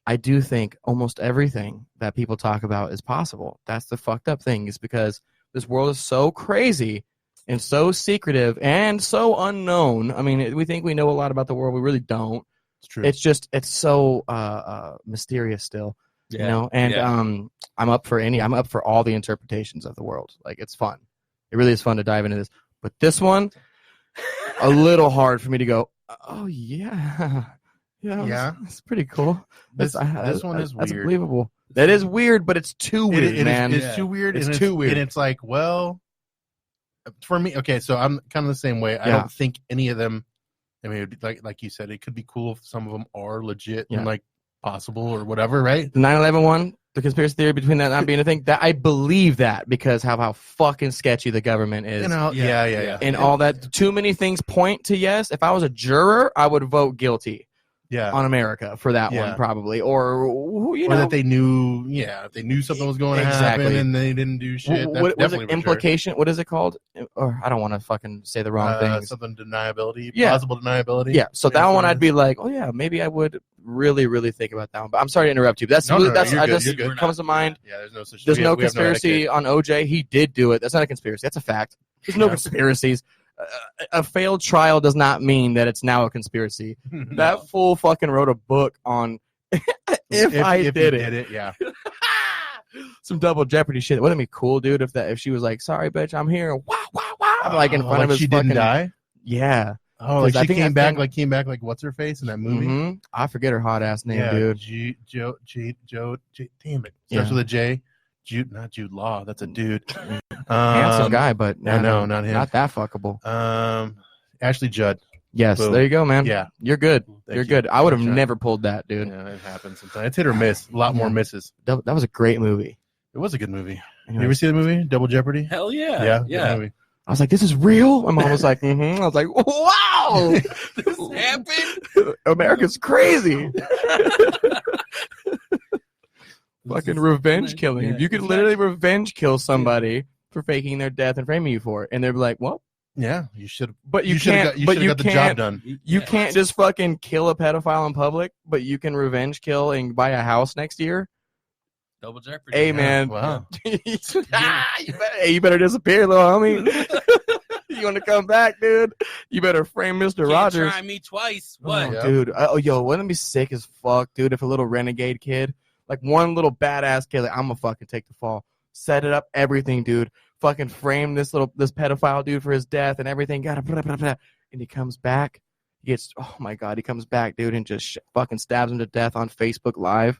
I do think almost everything that people talk about is possible. That's the fucked up thing, is because this world is so crazy and so secretive and so unknown. I mean, we think we know a lot about the world. We really don't. It's true. It's so mysterious still. Yeah. You know, and Yeah. I'm up for all the interpretations of the world. Like, it's fun. It really is fun to dive into this. But this one, a little hard for me to go, oh yeah. Yeah. It's pretty cool. This one is That's weird. believable. That is weird, but it's too weird, man. It's Yeah. too weird. It's and too weird. And it's like, well, for me, okay, so I'm kind of the same way. I Yeah. don't think any of them, I mean, it'd be like you said, it could be cool if some of them are legit Yeah. and like possible or whatever, right? The 9/11 one, the conspiracy theory between that not being a thing, that I believe that because how fucking sketchy the government is. Yeah. And all that, too many things point to yes. If I was a juror, I would vote guilty Yeah. on America for that Yeah. one, probably. Or Or that they knew, if they knew something was going to Exactly. happen and they didn't do shit. what was definitely it? for sure. Implication? What is it called? Or I don't want to fucking say the wrong things. Something deniability, Yeah. plausible deniability. Yeah, so that Yeah, one so- I'd be like, oh yeah, maybe I would really, really think about that one. But I'm sorry to interrupt you. But No, you're I good, just you're good. comes to mind. Yeah, there's no such. There's no we have conspiracy on OJ. He did do it. That's not a conspiracy. That's a fact. There's no Yeah. conspiracies. A failed trial does not mean that it's now a conspiracy. etiquette. That fool fucking wrote a book on if I he did it. yeah. Some double jeopardy shit. Wouldn't it be cool, dude, if she was like, sorry, bitch, I'm here. Wow, wow, wow. Like in front like of his she fucking. didn't die. Yeah. Oh, like 'Cause I she think- came back like what's her face in that movie? Mhm. I forget her hot ass name, Yeah, dude. Joe. Damn it, Yeah. starts with a J. Not Jude Law. That's a dude. Handsome guy, but I know, not him. Not that fuckable. Ashley Judd. Yes, Boom. there you go, man. Yeah, You're good. Thank You're you. good. I would have Good job. never pulled that, dude. yeah, it happens sometimes. It's hit or miss. A lot more misses. That was a great movie. It was a good movie. You Anyway, ever see the movie Double Jeopardy? Hell yeah. good movie. I was like, this is real? My mom was like, mm-hmm. I was like, wow! This happened? America's crazy. Fucking revenge killing. Yeah, You could literally revenge kill somebody for faking their death and framing you for it. And they'd be like, well, Yeah, you should. but you should can't, have but you got the job can't, done. you Yeah. can't just fucking kill a pedophile in public, but you can revenge kill and buy a house next year. Double jeopardy. Hey, Yeah, man. Wow. You better disappear, little homie. You want to come back, dude? You better frame Mr. Can't Rogers. try me twice. What? Yeah. Dude. Wouldn't it be sick as fuck, dude, if a little renegade kid, like one little badass kid, like, I'm gonna fucking take the fall. Set it up, everything, dude. Fucking frame this pedophile dude for his death and everything. And he comes back. He gets, oh my God, he comes back, dude, and just fucking stabs him to death on Facebook Live.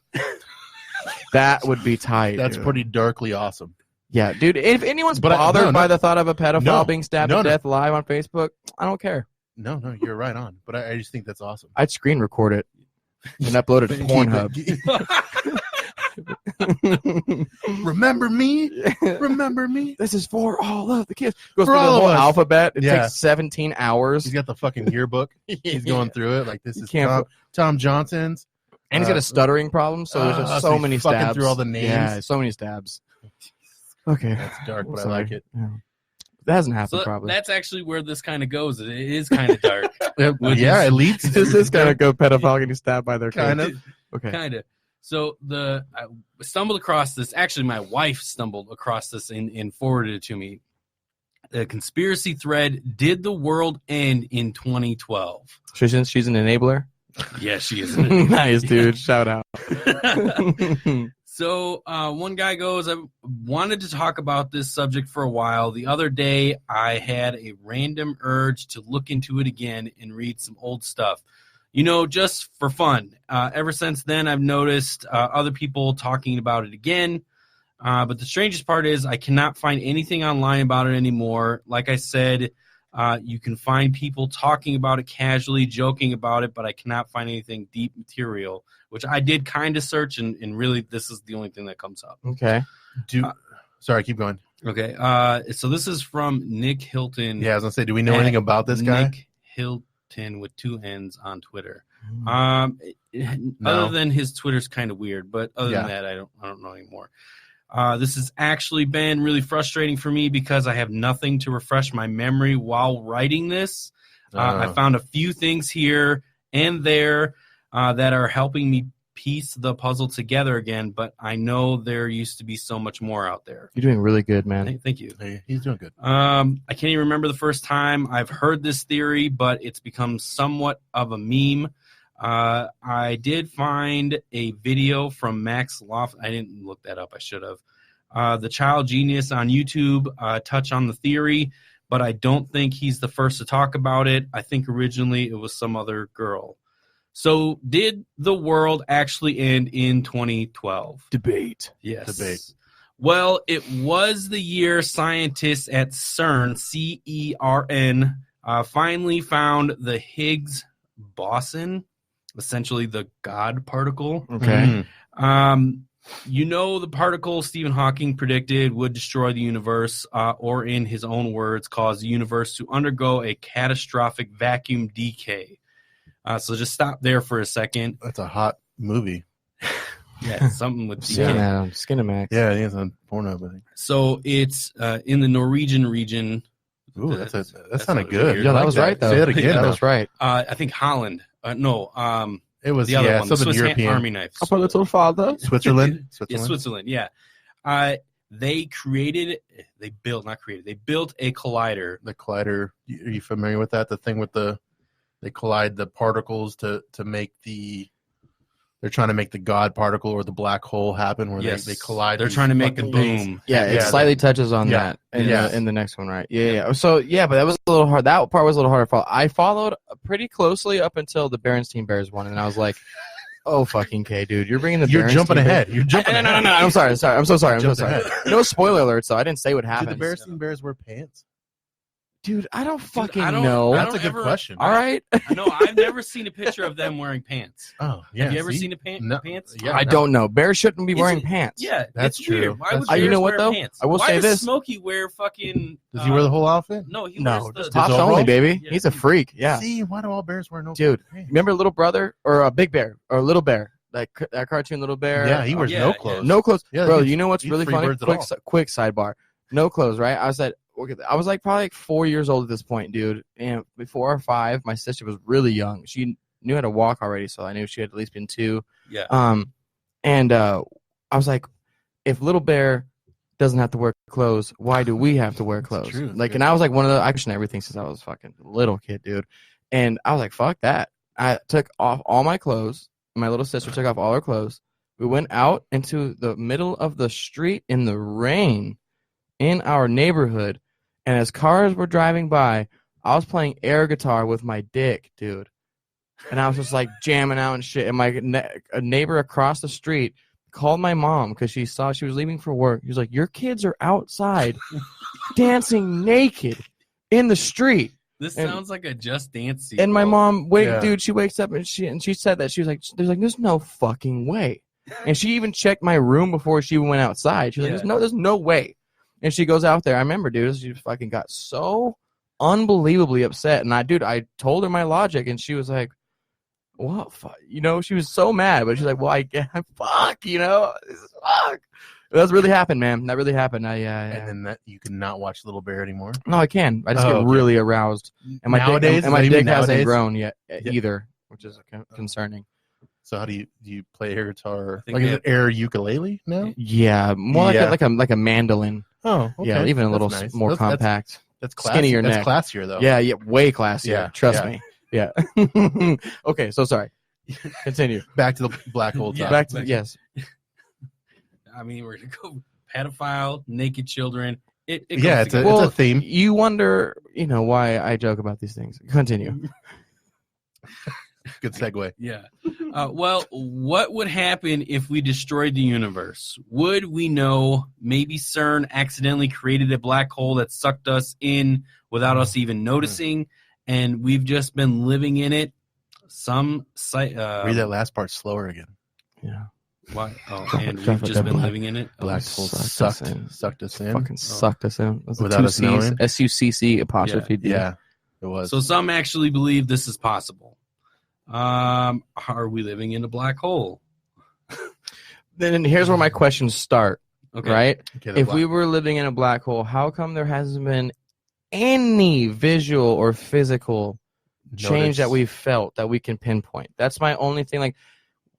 That would be tight. That's dude. pretty darkly awesome. Yeah, dude. If anyone's But bothered by the thought of a pedophile being stabbed No. to death live on Facebook, I don't care. No, you're right on. But I just think that's awesome. I'd screen record it and upload it to Pornhub. Remember me? Remember me? This is for all of the kids. Goes For through the all of whole us. alphabet. It Yeah. takes 17 hours. He's got the fucking yearbook. He's going through it like this is can't- Tom Johnson's. And he's got a stuttering problem, so there's just so he's many fucking stabs. through all the names. Yeah, so many stabs. Okay. That's dark, but I Sorry. like it. Yeah. That hasn't happened, So probably. that's actually where this kind of goes. It is kind of dark. Yeah, it leads to This is going to go pedophile getting stabbed by their kind kids. of. Okay. Kind of. So I stumbled across this. Actually, my wife stumbled across this and forwarded it to me. The conspiracy thread: Did the world end in 2012? She's an enabler? Yes, she is. Nice, dude. Shout out. So one guy goes, I wanted to talk about this subject for a while. The other day, I had a random urge to look into it again and read some old stuff. Just for fun. Ever since then, I've noticed other people talking about it again. But the strangest part is I cannot find anything online about it anymore. Like I said, you can find people talking about it casually, joking about it, but I cannot find anything deep material, which I did kind of search, and really this is the only thing that comes up. Okay. Sorry, keep going. Okay. So this is from Nick Hilton. Yeah, I was gonna say, do we know anything about this guy? Nick Hilton with 2 N's on Twitter. No. Other than his Twitter's kind of weird, but other Yeah. than that, I don't know anymore. This has actually been really frustrating for me because I have nothing to refresh my memory while writing this. I found a few things here and there that are helping me piece the puzzle together again, but I know there used to be so much more out there. You're doing really good, man. Thank you. Hey, he's doing good. I can't even remember the first time I've heard this theory, but it's become somewhat of a meme. I did find a video from Max Loft. I didn't look that up. I should have. The Child Genius on YouTube touch on the theory, but I don't think he's the first to talk about it. I think originally it was some other girl. So did the world actually end in 2012? Debate. Yes. Debate. Well, it was the year scientists at CERN, CERN, finally found the Higgs boson, essentially the God particle. Okay. The particle Stephen Hawking predicted would destroy the universe, or in his own words, cause the universe to undergo a catastrophic vacuum decay. So just stop there for a second. That's a hot movie. Yeah, something with Skin decay. that on Skinamax. Yeah, I think it's on Pornhub, I think. So it's in the Norwegian region. Ooh, that sounded sounded good. weird. Yeah, I that like was right, though. Say that again. That though. was right. I think Holland. No, It was the other one, the Southern Swiss European. Army knife. a little father. Switzerland. Yeah, Switzerland. Yeah. They built a collider. The collider. Are you familiar with that? The thing with they collide the particles to make they're trying to make the God particle or the black hole happen where Yes. they collide. They're these trying to make the fucking things. boom. Yeah, it Yeah, slightly touches on yeah, that in, yeah. in the next one, right? Yeah. So, yeah, but that was a little hard. That part was a little hard to follow. I followed pretty closely up until the Berenstain Bears one, and I was like, oh, fucking K, dude. You're bringing the You're Berenstain jumping Bears- ahead. You're jumping ahead. No. I'm sorry. I'm so sorry. Jumped ahead. No spoiler alerts, though. I didn't say what Did happened. the Berenstain Bears wear pants? Dude, I don't fucking I don't- know. I That's don't a good ever- question. All right. No, I've never seen a picture of them wearing pants. Oh, yeah. Have you ever see? seen a No. pants? Yeah, I don't know. Bears shouldn't be Is wearing it- pants. Yeah, That's it's true. weird. Why That's would true. You know bears what, wear though? pants? I will Why say does this. Smokey wear fucking? Does he wear the whole outfit? No, he No, wears the just tops overall? only, baby. Yeah. He's a freak. Yeah. See, why do all bears wear no Dude, pants? remember Little Brother or Big Bear or Little Bear? That cartoon Little Bear? Yeah, he wears Yeah, no yeah. clothes. No clothes. Yeah, Bro, he's- you know what's he's really free funny? birds at all. Quick sidebar. No clothes, right? I said, okay, I was like probably 4 years old at this point, dude. And before 4 or 5, my sister was really young. She knew how to walk already, so I knew she had at least been 2. Yeah. I was like, if Little Bear doesn't have to wear clothes, why do we have to wear That's clothes? true. Like, and I was like one of the, I questioned everything since I was fucking little kid, dude. And I was like, fuck that. I took off all my clothes. My little sister took off all her clothes. We went out into the middle of the street in the rain in our neighborhood. And as cars were driving by, I was playing air guitar with my dick, dude. And I was just like jamming out and shit. And my a neighbor across the street called my mom because she saw she was leaving for work. He was like, "Your kids are outside dancing naked in the street." This sounds like a Just Dance sequel. And my mom, dude, she wakes up and she said that she was like, "There's no fucking way." And she even checked my room before she went outside. She was like, "There's no way." And she goes out there. I remember, dude, she fucking got so unbelievably upset. And I told her my logic, and she was like, "What? Fuck?" You know, she was so mad, but she's like, "Well, I get fuck, you know, this is fuck." That's really happened, man. That really happened. And then that you cannot watch Little Bear anymore. No, I can. I just get really aroused, and my dick hasn't grown yet either, which is concerning. So how do you play air guitar? Like an air ukulele? No. Yeah, more like a mandolin. Oh, okay. Yeah, even a little more compact. That's classy. Skinnier neck. That's classier though. Yeah, way classier. Yeah, trust me. Yeah. Okay, so sorry. Continue. Back to the black hole. Back to yes. I mean, we're gonna go pedophile, naked children. It's a theme. You wonder, why I joke about these things. Continue. Good segue. Yeah. Well, what would happen if we destroyed the universe? Would we know maybe CERN accidentally created a black hole that sucked us in without us even noticing, and we've just been living in it? Read that last part slower again. Yeah. Why? Oh, and we've just been living in it. Black hole sucked us in. Fucking sucked us in. Without us knowing. SUCC apostrophe D. Yeah, it was. So some actually believe this is possible. Are we living in a black hole? Then here's where my questions start. Okay. Right? Okay, if we were living in a black hole, how come there hasn't been any visual or physical change that we've felt that we can pinpoint? That's my only thing. Like,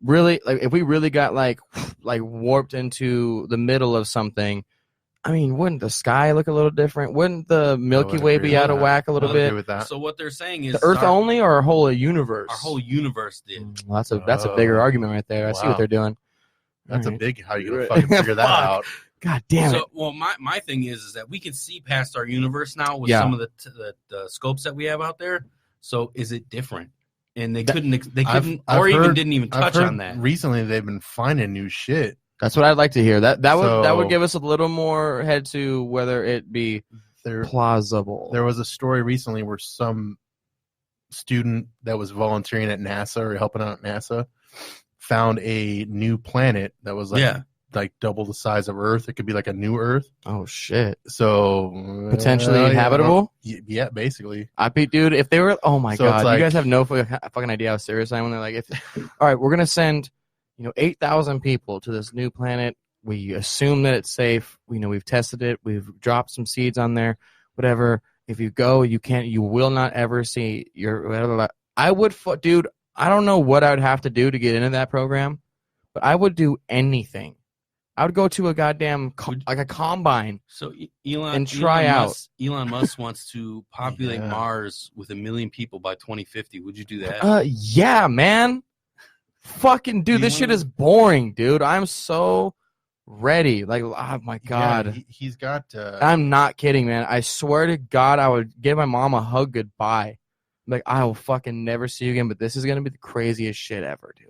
really, like if we really got like warped into the middle of something, I mean, wouldn't the sky look a little different? Wouldn't the Milky Way be out of whack a little bit? With that. So what they're saying is the Earth only, or our whole universe? Our whole universe did. Well, that's a bigger argument right there. I see what they're doing. That's a big. How you gonna fucking figure that out? God damn it! Well, my thing is that we can see past our universe now with some of the scopes that we have out there. So is it different? And they couldn't, didn't even touch on that. Recently, they've been finding new shit. That's what I'd like to hear. That would give us a little more head to whether it be plausible. There was a story recently where some student that was volunteering at NASA or helping out at NASA found a new planet that was like double the size of Earth. It could be like a new Earth. Oh shit! So potentially habitable. Yeah, basically. Dude, if they were, oh my god, like, you guys have no fucking idea how serious I am when they're like, all right, we're gonna send 8,000 people to this new planet. We assume that it's safe. We've tested it. We've dropped some seeds on there. Whatever. If you go, you will not ever see your. I would, dude. I don't know what I would have to do to get into that program, but I would do anything. I would go to a goddamn like a combine. So Elon Musk wants to populate Mars with 1 million people by 2050. Would you do that? Yeah, man. Fucking dude, this shit is boring, dude. I'm so ready. Like, oh my god. Yeah, he's got. I'm not kidding, man. I swear to God, I would give my mom a hug goodbye. Like, I will fucking never see you again. But this is gonna be the craziest shit ever, dude.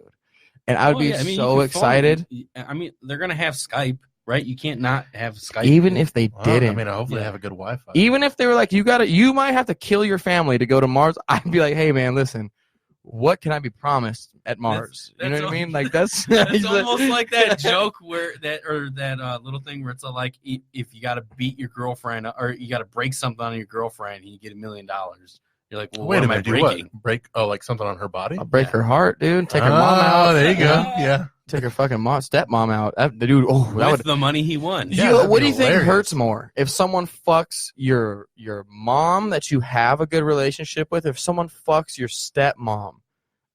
And I would be so excited. I mean, they're gonna have Skype, right? You can't not have Skype. Even if they didn't. I mean, hopefully they have a good Wi-Fi. Even if they were like, you might have to kill your family to go to Mars. I'd be like, hey, man, listen. What can I be promised at Mars? You know what I mean? Like that's almost like that joke that little thing where it's like if you got to beat your girlfriend or you got to break something on your girlfriend and you get $1 million. You're like, well, wait a minute, do what? Break? Oh, like something on her body? I'll break her heart, dude. Take her mom out. Oh, there you go. Yeah. Take her fucking stepmom out. The dude. Oh, that with the money he won. Yeah, what do you think hurts more? If someone fucks your mom that you have a good relationship with, if someone fucks your stepmom.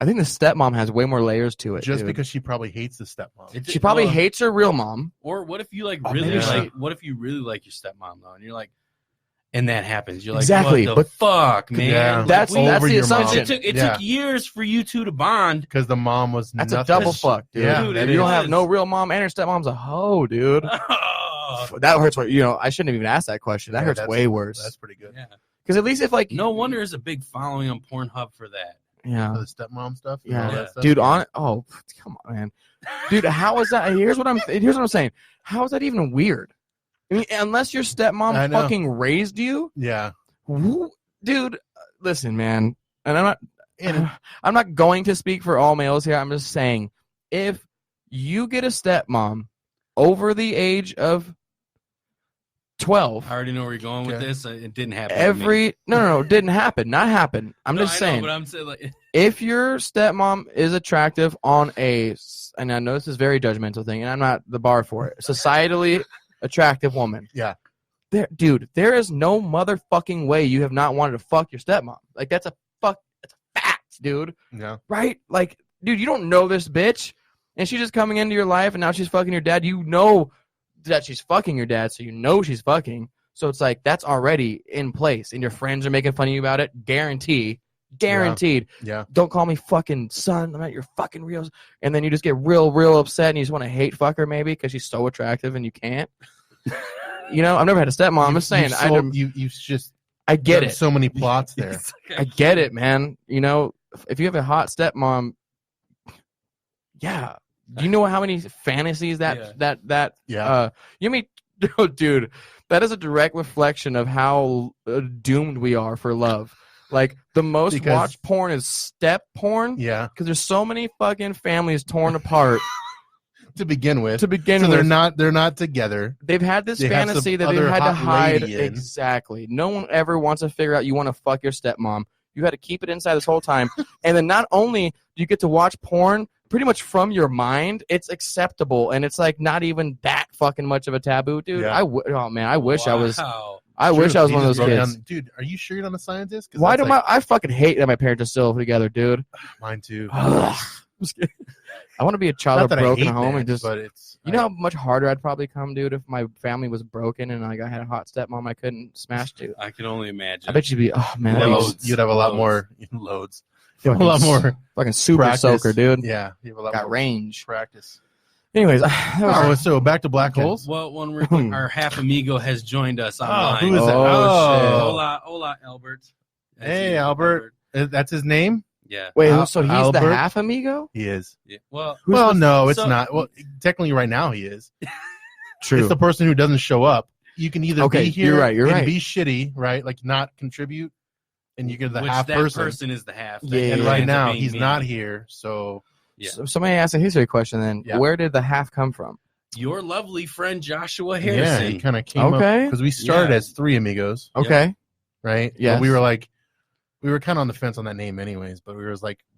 I think the stepmom has way more layers to it. Just because she probably hates the stepmom. She probably hates her real mom. Or what if you what if you really like your stepmom though, and you're like, and that happens, you're like, exactly, what the fuck, man? Yeah, that's the assumption. It took years for you two to bond because the mom was. That's a double fuck, dude. Yeah, dude, you don't have no real mom, and her stepmom's a hoe, dude. That hurts. I shouldn't even ask that question. That hurts way worse. That's pretty good. Yeah, because at least if like no wonder there's a big following on Pornhub for that. Yeah. The stepmom stuff. and Yeah. all that stuff. Dude, come on, man. Dude, how is that? Here's what I'm saying. How is that even weird? I mean, unless your I stepmom know. fucking raised you, Yeah. dude. Listen, man, and I'm not going to speak for all males here. I'm just saying, if you get a stepmom over the age of 12, I already know where you're going with this. It didn't happen. no, didn't happen. Not happen. I'm just saying. But I'm saying, like, If your stepmom is attractive on and I know this is a very judgmental thing, and I'm not the bar for it, societally attractive woman. Yeah. There is no motherfucking way you have not wanted to fuck your stepmom. Like, that's a fact, dude. Yeah. Right? Like, dude, you don't know this bitch, and she's just coming into your life, and now she's fucking your dad. You know that she's fucking your dad, so you know she's fucking. So it's like, that's already in place, and your friends are making fun of you about it. Guaranteed. Yeah. Don't call me fucking son. I'm not your fucking real. And then you just get real upset, and you just want to hate fuck her maybe because she's so attractive and you can't. You know, I've never had a stepmom. I'm just saying. I get it. So many plots there. I get it, man. You know, if you have a hot stepmom, yeah. Do you know how many fantasies that you mean, dude, that is a direct reflection of how doomed we are for love. Like, the most watched porn is step porn. Yeah. Because there's so many fucking families torn apart. To begin with. So they're not together. They've had this fantasy that they've had to hide. In. Exactly. No one ever wants to figure out you want to fuck your stepmom. You had to keep it inside this whole time. And then not only do you get to watch porn pretty much from your mind, it's acceptable. And it's like not even that fucking much of a taboo, dude. Yeah. I wish I was. Wow. Wish I was one of those kids. Dude, are you sure you're not a scientist? Why do I fucking hate that my parents are still together, dude. Mine too. I want to be a child of broken home and just. But it's. You know how much harder I'd probably come, dude, if my family was broken and like I had a hot stepmom I couldn't smash, dude. I can only imagine. I bet you'd be, oh man, You'd have a lot more loads. A lot more fucking super practice. soaker, dude. Yeah, you have a lot Got more range. practice. Anyways, so back to black holes. Well, one real quick, our half amigo has joined us online. Who is that? Oh, Hola, Albert. Hey, Albert. That's his name? Yeah. wait, so he's Albert? the half amigo? He is. Yeah. Well, No, it's not. Well, technically, right now he is. True. It's the person who doesn't show up. You can either be here you're and right. be shitty, right? Like not contribute, and you get the half that person. is the half. Yeah, And yeah. right now he's not here, so Yeah. So somebody asked a history question then. Yeah. Where did the half come from? Your lovely friend Joshua yeah, Harrison. he kind of came up Okay. because we started Yeah. as three amigos, Okay. right? Yes. But we were kind of on the fence on that name, anyways. But we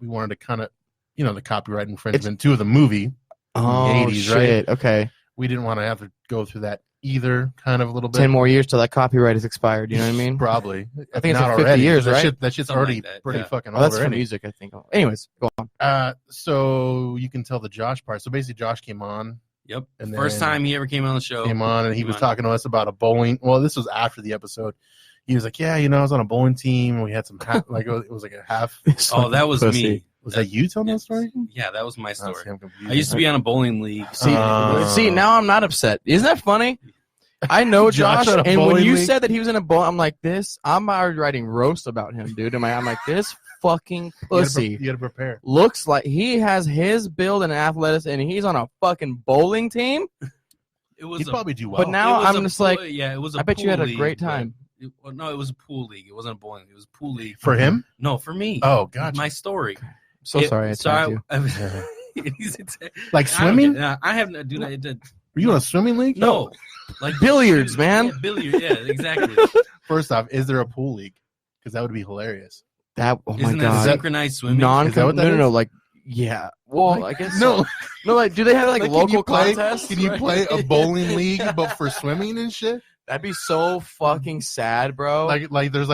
wanted to kind of, the copyright infringement to the movie. Oh, 80s, shit. Okay. We didn't want to have to go through that either, kind of a little bit. 10 more years till that copyright is expired. You know what I mean? Probably. I think it's Not like 50 already, years, that right? That shit's Something already like that, pretty yeah. fucking Oh, that's over. for music, I think. Anyways, go on. So you can tell the Josh part. So basically, Josh came on. Yep. And First then time he ever came on the show. Came on, and he was talking to us about a bowling. Well, this was after the episode. He was like, "Yeah, I was on a bowling team. We had some like it was like a half." Oh, that was Pussy. me. Was that you telling that story? Yeah, that was my Oh, story. see, I'm confused. I used to be on a bowling league. See, now I'm not upset. Isn't that funny? I know Josh Josh, on a and when bowling you league? said that he was in a bowl, I'm like, I'm already writing roast about him, dude. I'm like, this fucking pussy You gotta prepare. looks like he has his build and athleticism, and he's on a fucking bowling team. It was He'd probably do well. But now it was I'm a just pool- like, yeah, it was. I bet you had a great but time. No, it was a pool league. It wasn't a bowling league. It was a pool league. For him? No, for me. Oh, gotcha. My story. So sorry, I attacked you. Like swimming? I have no. Dude, I did. Were you on a swimming league? No, like Billiards, man. Yeah, billiards. Yeah, exactly. First off, is there a pool league? Because that would be hilarious. That oh my Isn't that god, synchronized swimming? Is that what that no, is? like yeah. Well, I guess No. no. Like, do they have like Like, local can you contests? Can you play a bowling league but for swimming and shit? That'd be so fucking sad, bro. Like there's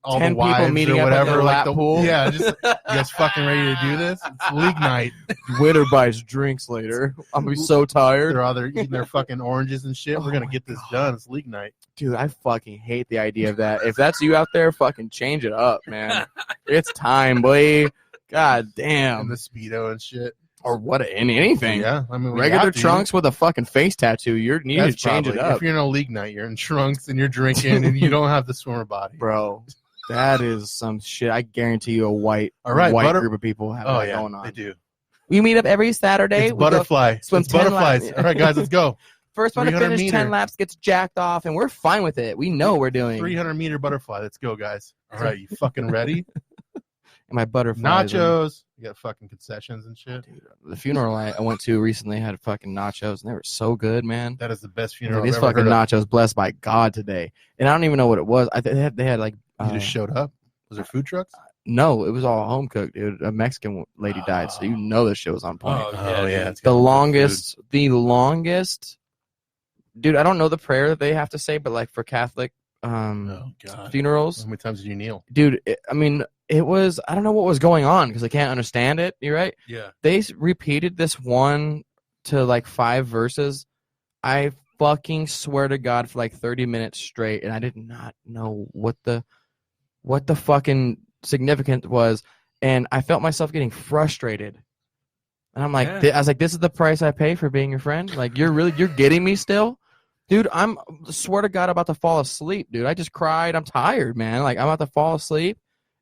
all 10 the wives people meeting or up at whatever, the like lap the pool. Yeah, just you guys fucking ready to do this? It's league night. winner buys drinks later. I'm gonna be so tired. They're all there eating their fucking oranges and shit. Oh We're gonna my get this God. done. It's league night. Dude, I fucking hate the idea of that. If that's you out there, fucking change it up, man. It's time, boy. God And damn. the Speedo and shit. Or what? Anything. Yeah, I mean we Regular have to. trunks with a fucking face tattoo. You need to That's change it probably- up, If you're in a league night, you're in trunks and you're drinking and you don't have the swimmer body. bro. That is some shit. I guarantee you a white group of people have that going on. They do. We meet up every Saturday. It's butterfly. Swim It's butterflies. laps. All right, guys, let's go. First one to finish 300 10 laps gets jacked off, and we're fine with it. We know what we're doing. 300-meter butterfly. Let's go, guys. All right, you fucking ready? And my butterfly. Nachos. You got fucking concessions and shit. Dude, the funeral I went to recently had fucking nachos, and they were so good, man. That is the best funeral These I've ever fucking heard of. nachos, blessed by God today. And I don't even know what it was. They had like. You just showed up? Was there food trucks? No, it was all home cooked, dude. A Mexican lady died, so you know this shit was on point. It's the got longest, dude. I don't know the prayer that they have to say, but like for Catholic funerals, how many times did you kneel? dude? It was, I don't know what was going on because I can't understand it. You're right. Yeah. They repeated this 1 to like 5 verses. I fucking swear to God for like 30 minutes straight, and I did not know what the fucking significance was, and I felt myself getting frustrated. And I'm like, I was like, this is the price I pay for being your friend? Like, you're getting me still? Dude, I'm swear to God about to fall asleep, dude. I just cried. I'm tired, man. Like, I'm about to fall asleep.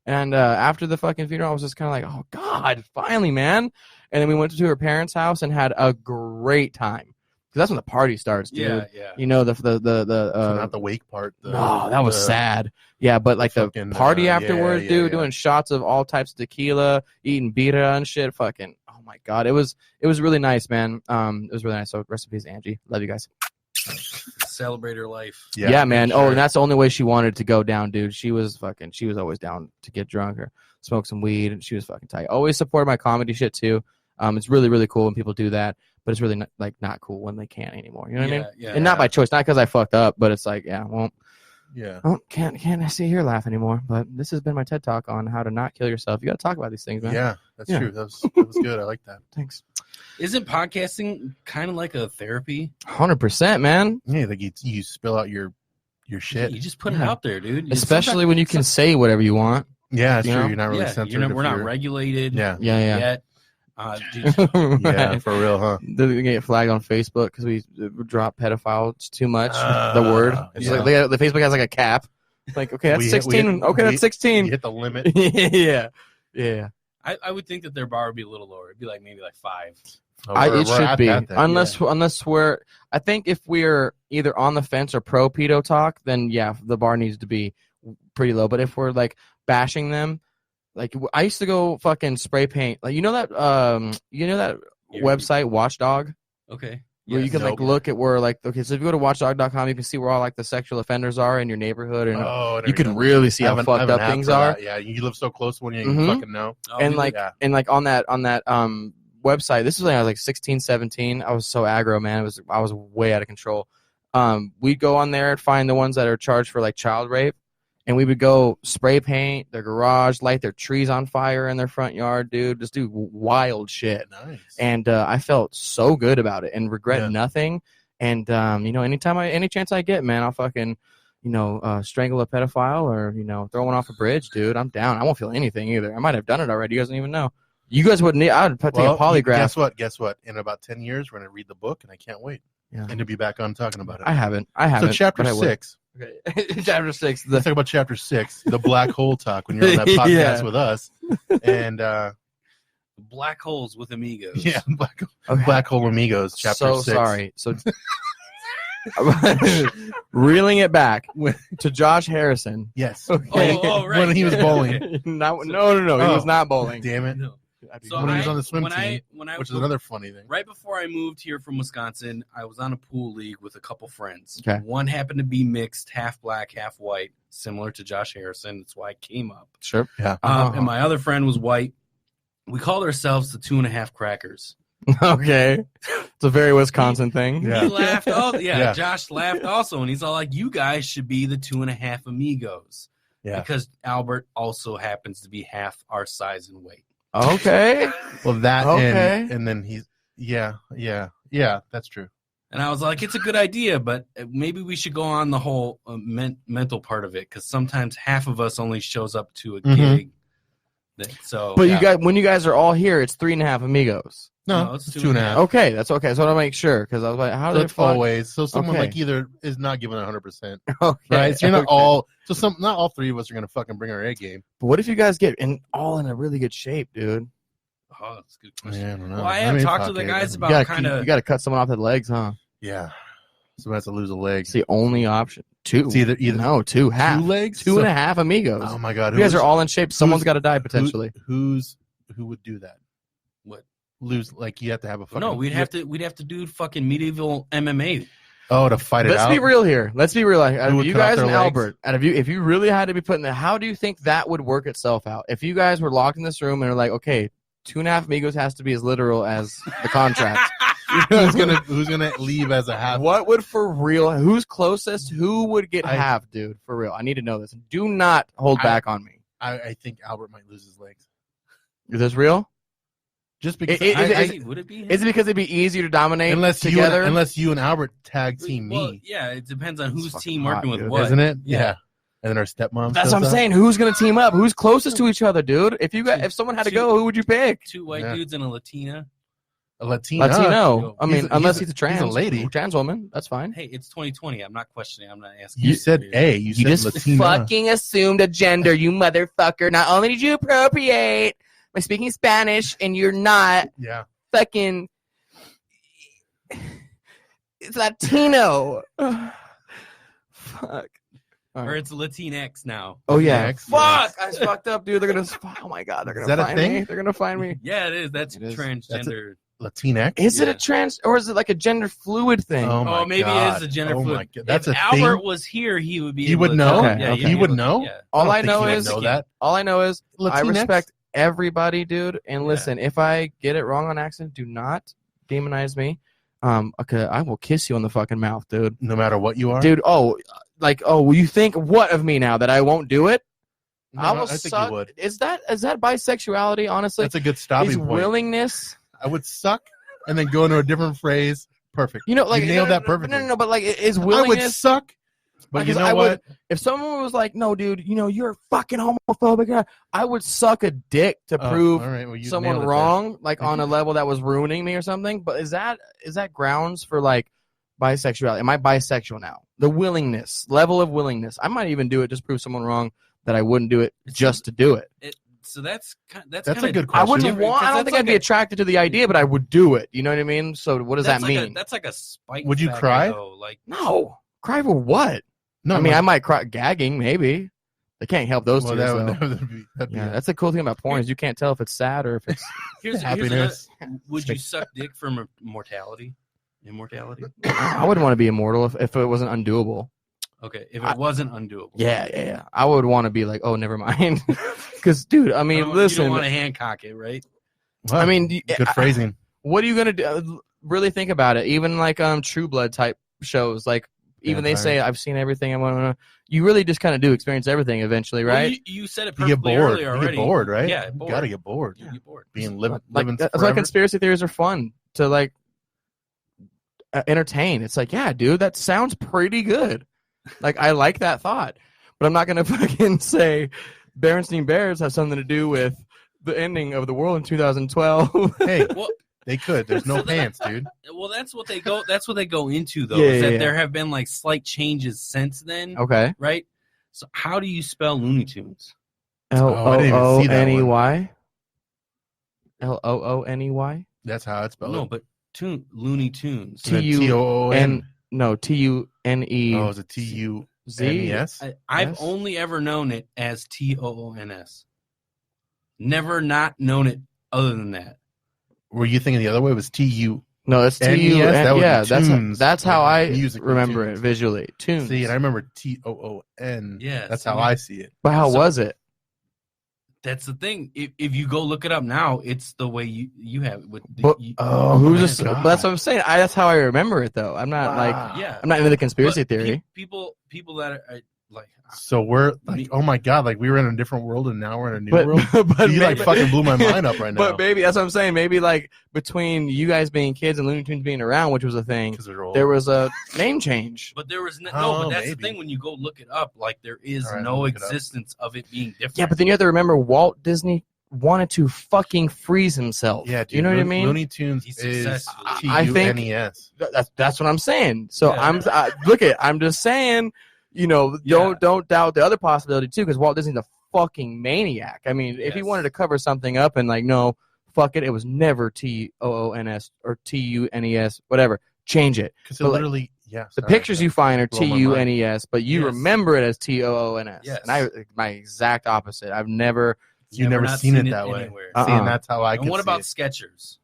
And after the fucking funeral, I was just kind of like, oh, God, finally, man. And then we went to her parents' house and had a great time. Because that's when the party starts, dude. Yeah. You know, the So not the wake part. no, that was sad. Yeah, but like the fucking, party afterwards, dude, yeah. doing shots of all types of tequila, eating birra and shit. Fucking, oh my God, it was really nice, man. It was really nice. So rest in peace, Angie. Love you guys. Celebrate her life. Yeah, man. Sure. Oh, and that's the only way she wanted to go down, dude. She was always down to get drunk or smoke some weed, and she was fucking tight. Always supported my comedy shit too. It's really, really cool when people do that, but it's really not cool when they can't anymore. You know what I mean? Yeah. And not by choice, not because I fucked up, but it's like, yeah, well, Yeah. oh, can't I sit here laugh anymore? But this has been my TED Talk on how to not kill yourself. You got to talk about these things, man. Yeah, that's Yeah. true. That was good. I like that. Thanks. Isn't podcasting kind of like a therapy? 100%, man. Yeah, like you spill out your shit. You just put it Yeah. out there, dude. Especially when you can say whatever you want. Yeah, that's You true. know? You're not really censored. we're not regulated. Yeah. Yeah. Yet. Dude, Yeah, Right. for real, huh? They get flagged on Facebook because we drop pedophile. It's too much. The word. It's yeah. like, the Facebook has like a cap. Like, okay, that's 16. That's 16. You hit the limit. Yeah. Yeah. I would think that their bar would be a little lower. It'd be like maybe like 5. It should at be. that then. Unless we're, I think if we're either on the fence or pro pedo talk, then yeah, the bar needs to be pretty low. But if we're like bashing them, like I used to go fucking spray paint. Like you know that website Watchdog, Okay. where you can like look at where like, okay, so if you go to watchdog.com, you can see where all like the sexual offenders are in your neighborhood, and you can really see how fucked up things are. Yeah, you live so close to one, you Mhm. fucking know. And like on that website, this was when I was like 16, 17. I was so aggro, man. I was way out of control. We'd go on there and find the ones that are charged for like child rape, and we would go spray paint their garage, light their trees on fire in their front yard, dude. Just do wild shit. Nice. And I felt so good about it and regret nothing. And any chance I get, man, I'll fucking strangle a pedophile or throw one off a bridge, dude. I'm down. I won't feel anything either. I might have done it already. You guys don't even know. You guys wouldn't. I would take a polygraph. Guess what? In about 10 years, we're gonna read the book, and I can't wait. Yeah. And to be back on talking about it. I haven't. So chapter 6. Okay. Chapter 6. Let's talk about chapter 6, the black hole talk. When you're on that podcast with us, and Black Holes with Amigos. yeah, black hole amigos. Chapter 6. Sorry. So reeling it back to Josh Harrison. Yes. Okay. Oh, right. When he was bowling. No, he was not bowling. Damn it. No. So when he was on the swim team, when I which is another funny thing. Right before I moved here from Wisconsin, I was on a pool league with a couple friends. Okay. One happened to be mixed, half black, half white, similar to Josh Harrison. That's why I came up. Sure. Yeah. And my other friend was white. We called ourselves the 2.5 Crackers. Okay. It's a very Wisconsin thing. Yeah. He laughed. Yeah. Josh laughed also, and he's all like, "You guys should be the 2.5 Amigos." Yeah. Because Albert also happens to be half our size and weight. Okay. Well, that Okay. and then he's yeah, that's true. And I was like, it's a good idea, but maybe we should go on the whole mental part of it, because sometimes half of us only shows up to a gig. So, But you guys, when you guys are all here, it's 3.5 Amigos. No, it's it's 2.5. Okay, that's okay. So I want to make sure because I was like, how did That's it fuck? always. So someone Okay. like either is not giving 100%. Okay, Right? So you're not okay. all. So not all three of us are gonna fucking bring our A game. But what if you guys get all in a really good shape, dude? Oh, that's a good question. Yeah, I don't know. Well, I have talked to fuck the it. guys You about gotta, kind of. you got to cut someone off the legs, huh? Yeah. Someone has to lose a leg. It's the only option. Two. It's either No, two half. 2 legs, Two and a half amigos. Oh my god! If you guys are all in shape, someone's got to die potentially. Who would do that? What? Lose like you have to have a fucking. No, we'd have to do fucking medieval MMA. Oh, to fight it out. Let's be real here. Let's be real. Out Who of would you cut off guys their and legs? Albert, out of you, if you really had to be put in there, how do you think that would work itself out? If you guys were locked in this room and are like, okay, 2.5 amigos has to be as literal as the contract. who's gonna leave as a half? What would for real? Who's closest? Who would get half, dude? For real, I need to know this. Do not hold back on me. I think Albert might lose his legs. Is this real? Just because Would it be? Is it because it'd be easier to dominate together? Unless you and Albert tag team me, Well, yeah, it depends on whose That's team fucking working hot, with dude. what, isn't it? Yeah. And then our stepmom. That's shows what I'm up. saying. Who's gonna team up? Who's closest to each other, dude? If someone had to go, who would you pick? 2 white Yeah. dudes and a Latina. A Latina. Latino. I mean, He's a- unless he's he's a- a trans he's a lady. trans woman, that's fine. Hey, it's 2020. I'm not questioning. I'm not asking. You said A. You said just Latina. fucking assumed a gender, you motherfucker. Not only did you appropriate by speaking Spanish, and you're not Yeah. fucking it's Latino. Fuck. All Or right. it's Latinx now. Oh yeah. Latinx, Fuck. I fucked up, dude. They're gonna. Oh my god. They're Is gonna that a find thing? me. They're gonna find me. Yeah, it is. That's It is. transgender. Latinx. Is it Yeah. a trans or is it like a gender fluid thing? Oh, my Maybe God. it is a gender Oh fluid. my God. That's if a Albert thing? was here, he would be. He able would to know? tell. Okay, Yeah, okay. yeah, He would know? Yeah. All I don't know think he would is know that. all I know is I Latinx? respect everybody, dude. And listen, if I get it wrong on accident, do not demonize me. Okay, I will kiss you on the fucking mouth, dude. No matter what you are. Dude, will you think what of me now that I won't do it? No, I will I think suck. you would. Is that bisexuality? Honestly, That's a good is stopping point. willingness. I would suck and then go into a different phrase. Perfect. You know, like you nailed that No, perfectly. but like, is I would willingness? suck, but Like, you 'cause know I what? would- If someone was like, "No, dude, you're fucking homophobic," I would suck a dick to prove all right, well, you someone nailed it wrong, like Thank on a level that was ruining me or something. But is that grounds for like bisexuality? Am I bisexual now? The willingness, level of willingness. I might even do it just to prove someone wrong that I wouldn't do it just to do it. So that's That's a kinda good I question. wouldn't different, want. 'cause I don't that's think I'd like be attracted to the idea, but I would do it. You know what I mean? So what does that that's like mean? that's like a spike. Would you factor, cry? though. Like No, cry for what? No, I mean, I might cry gagging, maybe. They can't help those well, tears, though. that'd be Yeah, that's the cool thing about porn is you can't tell if it's sad or if it's. here's happiness. Would you suck dick for mortality? Immortality? I wouldn't want to be immortal if it wasn't undoable. Okay, if it wasn't undoable. Yeah. I would want to be like, oh, never mind. Because, dude, I mean, You listen. don't want to Hancock it, right? Wow, I mean, good phrasing. what are you gonna do? Really think about it. Even like True Blood type shows, like even they say I've seen everything. You really just kind of do experience everything eventually, right? Well, you said it You get perfectly bored. earlier You already. get bored, right? Yeah, You bored. gotta get bored. You get bored. Living Like, that's why forever. conspiracy theories are fun to like entertain. It's like, yeah, dude, that sounds pretty good. Like, I like that thought, but I'm not gonna fucking say Berenstein Bears have something to do with the ending of the world in 2012. Hey, Well, they could. There's no pants, dude. well, that's what they go. That's what they go into, though. Yeah, is that yeah. there have been like slight changes since then, Okay. right? So, how do you spell Looney Tunes? I didn't even see that one. LOONEY. That's how it's spelled. No, but Looney Tunes. TUON. No, TUNE. Oh, is it TUNES? I've Yes. only ever known it as TOONS. Never not known it other than that. Were you thinking the other way? Was TU? No, it's NES? TU. That would be Yeah, tunes. that's how I Music remember tunes. it visually. Tunes. See, and I remember TOON. Yeah, That's see? how I see it. But how So- was it? That's the thing. If you go look it up now, it's the way you have it. With But who's my a, God. That's what I'm saying. That's how I remember it, though. I'm not like yeah. I'm not into the conspiracy But theory. People that are like, So we're like, oh my god, like we were in a different world and now we're in a new But, world. but You like maybe- fucking blew my mind up right now. But maybe that's what I'm saying. Maybe like between you guys being kids and Looney Tunes being around, which was a thing, 'Cause they're old. there was a name change. but there was no. Oh, but that's maybe. the thing when you go look it up. Like there is All right, no look it up. existence of it being different. Yeah, but then you have to remember Walt Disney wanted to fucking freeze himself. Yeah, dude, you know what I mean? Looney Tunes He's is successfully- I think- TUNES. That's what I'm saying. So Yeah. I'm just saying, don't doubt the other possibility too, because Walt Disney's a fucking maniac. I mean, if he Yes. wanted to cover something up and like, no, fuck it, it was never TOONS or TUNES, whatever. Change it. Because But, like, literally, yeah. The pictures you find are Blow my mind. TUNES, but you Yes. remember it as TOONS. Yes. And my exact opposite. I've never. You've never not seen it that way. anywhere. Uh-uh. See, and that's how I And can what see about it. Skechers?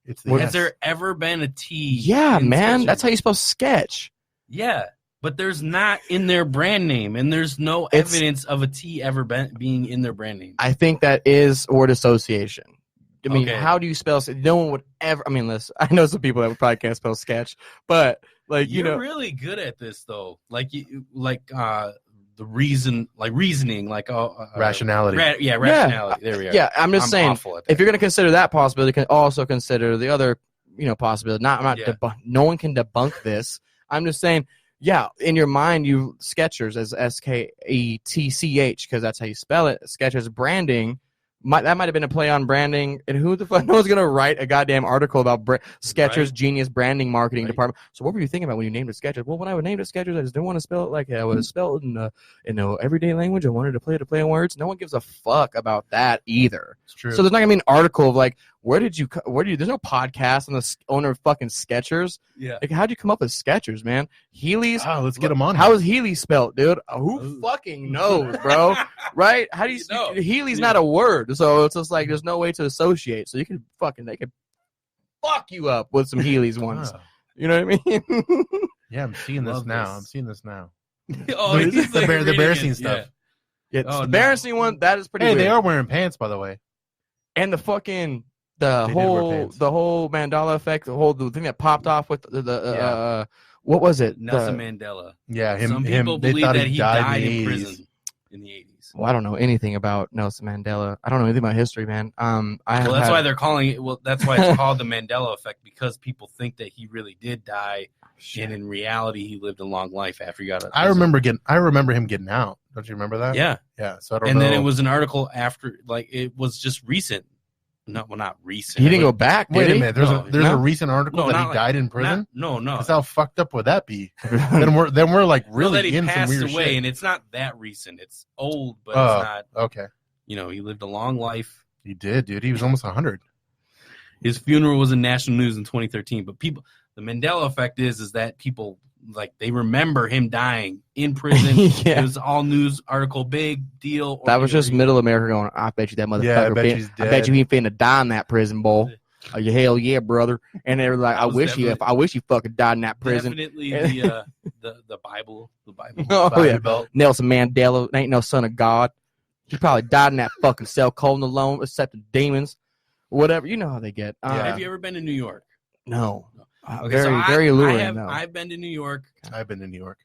It's the Has S. there ever been a T? Yeah, in man. Skechers? That's how you spell sketch. Yeah, but there's not in their brand name, and there's no It's- evidence of a T ever being in their brand name. I think that is word association. I mean, Okay. how do you spell? No one would ever. I mean, listen, I know some people that probably can't spell sketch, but like You're really good at this, though. Like the reasoning, Rationality. rationality. There we are. yeah. I'm just saying, awful at that. if you're going to consider that possibility, you can also consider the other, possibility. I'm not Yeah. no one can debunk this. I'm just saying, yeah, in your mind, you Skechers as SKETCH because that's how you spell it. Skechers branding. That might have been a play on branding, and who the fuck? No one's gonna write a goddamn article about Skechers' Right. genius branding marketing Right. department. So what were you thinking about when you named it Skechers? Well, when I named it Skechers, I just didn't want to spell it like I was spelled in everyday language. I wanted to play on words. No one gives a fuck about that either. It's true. So there's not gonna be an article of like, there's no podcast on the owner of fucking Skechers. Yeah. Like, how'd you come up with Skechers, man? Heelys. Oh, let's get them on. How here. is Healy spelled, dude? Who Ooh. fucking knows, bro? Right? How do you? No. Healy's Yeah. not a word, so it's just like there's no way to associate. So they could fuck you up with some Healy's ones. Oh. You know what I mean? Yeah, I'm seeing this Love now. this. I'm seeing this now. Oh, The- he's the like bear- the reading embarrassing it. stuff. Yeah, Oh, the no. embarrassing one that is pretty. Hey, weird. they are wearing pants, by the way. And the fucking They did wear pants. the whole Mandela effect, the thing that popped off with the Yeah. what was it? Nelson The- Mandela. Yeah, him. Some people him. They believe thought that he died in the in 80s. prison in the 80s. Well, I don't know anything about Nelson Mandela. I don't know anything about history, man. Well, that's why they're calling it. Well, that's why it's called the Mandela effect, because people think that he really did die, and in reality, he lived a long life after he got out of I prison. remember him getting out. Don't you remember that? Yeah, Yeah. So I don't and know. then it was an article after, like it was just recent. No, well, not recent. He didn't go back. Wait did a he? minute. There's No, a no. recent article No, that not he like- died in prison. No. That's how fucked up would that be? then we're like No, really that he in some passed weird away, shit. and it's not that recent. It's old, but Oh. it's not. Okay. He lived a long life. He did, dude. He was almost 100. His funeral was in national news in 2013. But the Mandela effect is that people, like, they remember him dying in prison. Yeah. It was all news article, big deal. That was just middle America going, I bet you that motherfucker. Yeah, I bet fin- he's I bet dead. you he finna die in that prison, boy. Oh, yeah, hell yeah, brother. And they were like, That I was wish he fucking died in that prison. definitely the Bible. The Bible. Oh, Bible yeah. Belt. Nelson Mandela ain't no son of God. He probably died in that fucking cell, cold and alone, except the demons. Whatever. You know how they get. Have you ever been to New York? No. Okay, Very, so very alluring, though. I've been to New York. I've been to New York.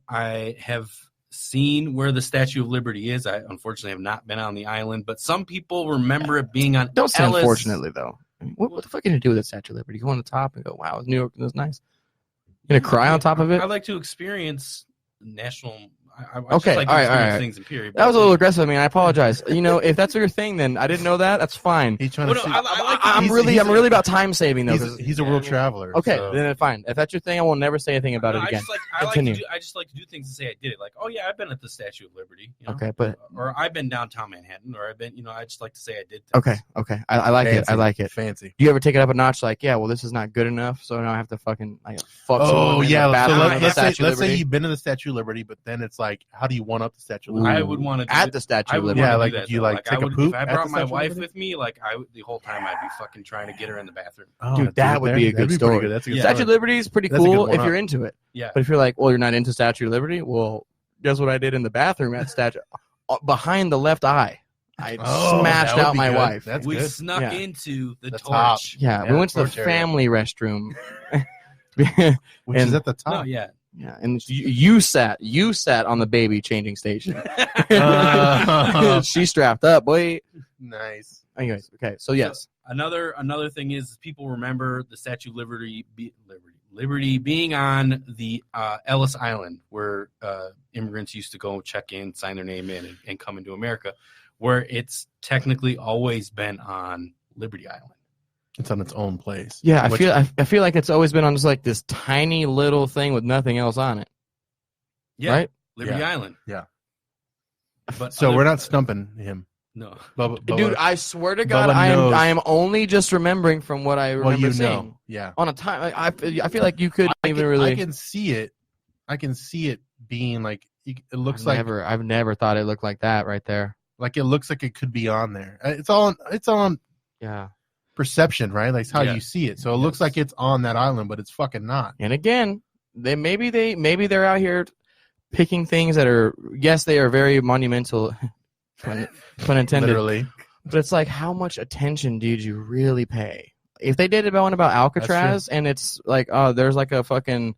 I have seen where the Statue of Liberty is. I unfortunately have not been on the island, but some people remember it being on. Don't say Ellis. unfortunately, though. I mean, what the fuck are you going to do with the Statue of Liberty? Go on the top and go, wow, New York is nice. You going to cry on top of it? I like to experience national. I Okay, just like to all right, experience all right. things in period. That was a little aggressive. I mean, I apologize. If that's your thing, then I didn't know that. That's fine. He's trying Well, to no, see. I like I'm he's- really he's- about time saving though. 'cause- He's a world traveler. Okay, so- then fine. If that's your thing, I will never say anything about it again. Continue. I just like to do things and say I did it. Like, oh yeah, I've been at the Statue of Liberty. Okay, but or I've been downtown Manhattan, or I've been. I just like to say I did. Things. okay. I like it. I Fancy. like it. Fancy. Do you ever take it up a notch? Like, yeah, well, this is not good enough, so now I have to fucking fuck someone Oh in yeah. the bathroom So at the let's say Statue of Liberty. you've been to the Statue of Liberty, but then it's like, how do you one up the Statue of Liberty? I would want to at the Statue I of would Liberty. Yeah, wanna like, do that, you, though. like, take I a would, poop If I at the brought my Statue of wife Liberty? with me, the whole time I'd be fucking trying to get her in the bathroom. Oh, Dude, that would be a good that'd story. pretty good. That's a good Yeah. Statue story. of Liberty is pretty That's a good cool one if up. you're into it. Yeah. But if you're like, well, you're not into Statue of Liberty, well, guess what I did in the bathroom at Statue? Behind the left eye. I Oh, smashed that would out be my good. wife. That's We good. snuck Yeah. into the The torch. top. Yeah, Yeah, we went to the torch area. family restroom. Which is and- at the top. No, yeah. Yeah, and you sat on the baby changing station. She strapped up, boy. Nice. Anyways, okay, so yes, Another thing is people remember the Statue of Liberty being on the Ellis Island, where immigrants used to go check in, sign their name in, and come into America. where it's technically always been on Liberty Island. It's on its own place. Yeah, I feel like it's always been on just like this tiny little thing with nothing else on it. Yeah, Right? Liberty Island. Yeah. But So we're not stumping him. No. Bubba, Dude, I swear to God, Bubba knows. I am only just remembering from what I remember well, you seeing. know. Yeah. On a time, like, I feel like you could even really. I can see it. I can see it being like it looks I've never thought it looked like that right there. like it looks like it could be on there. It's on Yeah. perception, right? Like it's how Yeah. you see it. So it looks like it's on that island, but it's fucking not. And again, maybe they're out here picking things that are, yes, they are very monumental, pun intended. Literally. But it's like, how much attention did you really pay? If they did one about Alcatraz and it's like, oh, there's like a fucking,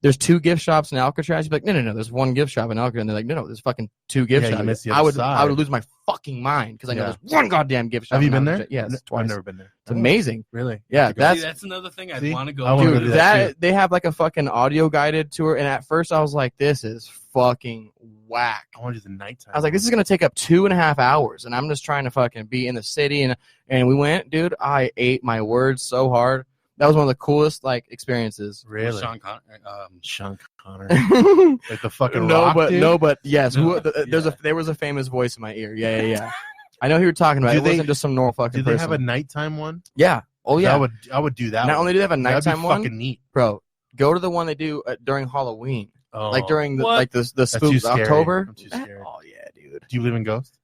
there's 2 gift shops in Alcatraz. You'd be like, no, there's 1 gift shop in Alcatraz. And they're like, no, there's fucking 2 gift Yeah, you shops. missed the I other would side. lose my fucking mind because I know Yeah. there's 1 goddamn gift shop. Have you in been there? Alcatraz. Yes, twice. I've never been there. It's amazing. Really? Yeah, That's another thing I'd See? want to go. I wanna Dude, go do that too. they have like a fucking audio guided tour, and at first I was like, "This is fucking whack." I want to do the nighttime. I was like, "This is gonna take up 2.5 hours," and I'm just trying to fucking be in the city. And we went, dude. I ate my words so hard. That was one of the coolest like experiences. Really? Sean Connery. Sean Connor. no, Like the fucking rock, dude? but yes, No, there was a famous voice in my ear. Yeah. I know who you're talking about. Do It they- wasn't just some normal fucking Do they person. have a nighttime one? Yeah. Oh yeah. I would do that. Not one. only do they have a That'd be nighttime one, fucking neat. bro. Go to the one they do during Halloween. Oh, Like during the What? like the too spooks scary. October. I'm too scared. Oh yeah, dude. Do you believe in ghosts?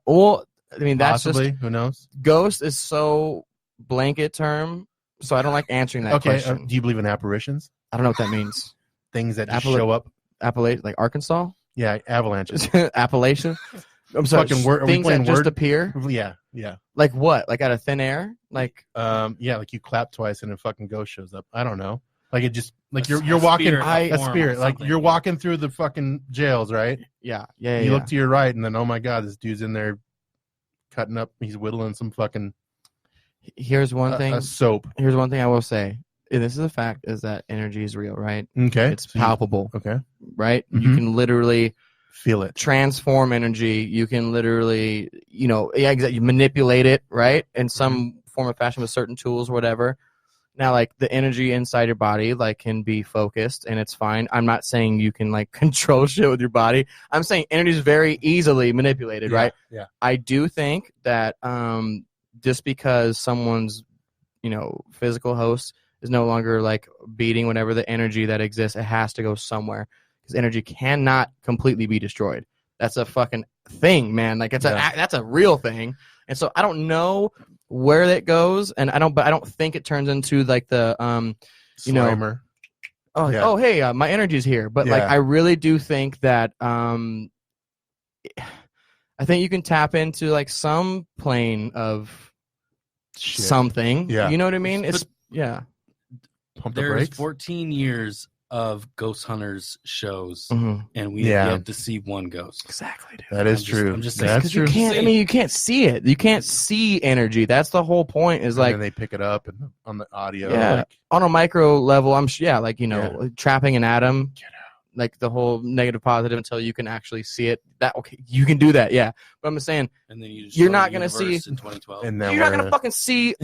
Well, I mean that's Possibly. just Who knows? ghost is so blanket term, so I don't like answering that Okay. question. Do you believe in apparitions? I don't know what that means. Things that just Appala- show up? Appalachia, like Arkansas, Yeah, avalanches. Appalachia. I'm sorry. Fucking word- are we things that playing just word? appear. Yeah. Like what? Like out of thin air? Like Yeah, like you clap twice and a fucking ghost shows up. I don't know. Like it just like A you're walking spirit, a a form, spirit. Like something, you're yeah. walking through the fucking jails, right? yeah. You look to your right and then oh my god, this dude's in there cutting up. He's whittling some fucking Here's one thing. a soap. Here's one thing I will say. And this is a fact: is that energy is real, right? Okay, It's palpable, Okay, right? You Mhm. can literally feel it. transform energy. You can literally, exactly, you manipulate it, right, in some form or fashion with certain tools, whatever. Now, like the energy inside your body, like can be focused, and it's fine. I'm not saying you can like control shit with your body. I'm saying energy is very easily manipulated, right? Yeah. I do think that just because someone's, physical host is no longer like beating whatever the energy that exists, it has to go somewhere because energy cannot completely be destroyed. That's a fucking thing, man. Like that's a real thing. And so I don't know where that goes, and I don't think it turns into like the Slimer. hey, my energy's here. But like Yeah. I really do think that I think you can tap into like some plane of Shit. something. Yeah. You know what I mean? But- It's yeah. Pump the There's brakes. 14 years of Ghost Hunters shows, Mhm. and we've Yeah. yet to see one ghost. Exactly, dude. That is I'm just- true. I'm just saying, That's 'Cause true. you can't. I mean, you can't see it. You can't see energy. That's the whole point. Is And like then they pick it up and on the audio. Yeah. Like, on a micro level. Yeah. Trapping an atom. Get Like the whole negative positive until you can actually see it. You can do that. Yeah, but I'm just saying And then you just You're show not the gonna universe see- in 2012. and then you're not we're gonna fucking see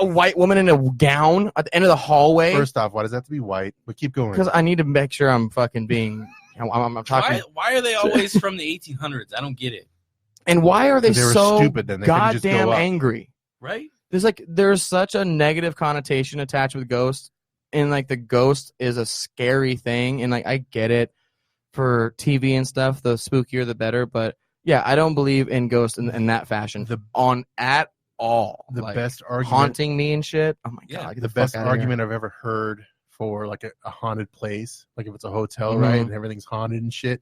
a white woman in a gown at the end of the hallway. First off, why does that have to be white? But keep going. Because I need to make sure I'm fucking being. I'm talking. Why are they always from the 1800s? I don't get it. And why are they, They were so stupid then. They couldn't just go goddamn up. angry? Right? There's such a negative connotation attached with ghosts, and like the ghost is a scary thing, and like I get it for TV and stuff. The spookier, the better. But yeah, I don't believe in ghosts in that fashion at all. The Like, best argument. haunting me and shit. Oh my god, Yeah, get The fuck best outta here. argument I've ever heard for like a haunted place, like if it's a hotel, Mhm. right, and everything's haunted and shit.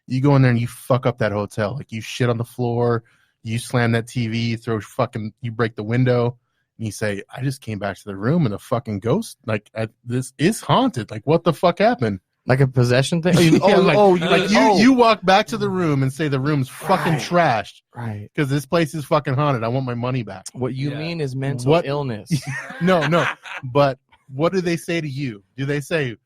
You go in there and you fuck up that hotel. Like you shit on the floor, you slam that TV, you break the window, and you say, "I just came back to the room and a fucking ghost. Like this is haunted. Like what the fuck happened?" Like a possession thing. You walk back to the room and say the room's fucking Right. trashed right. because this place is fucking haunted. I want my money back. What you Yeah. mean is mental What- illness. No, but what do they say to you? Do they say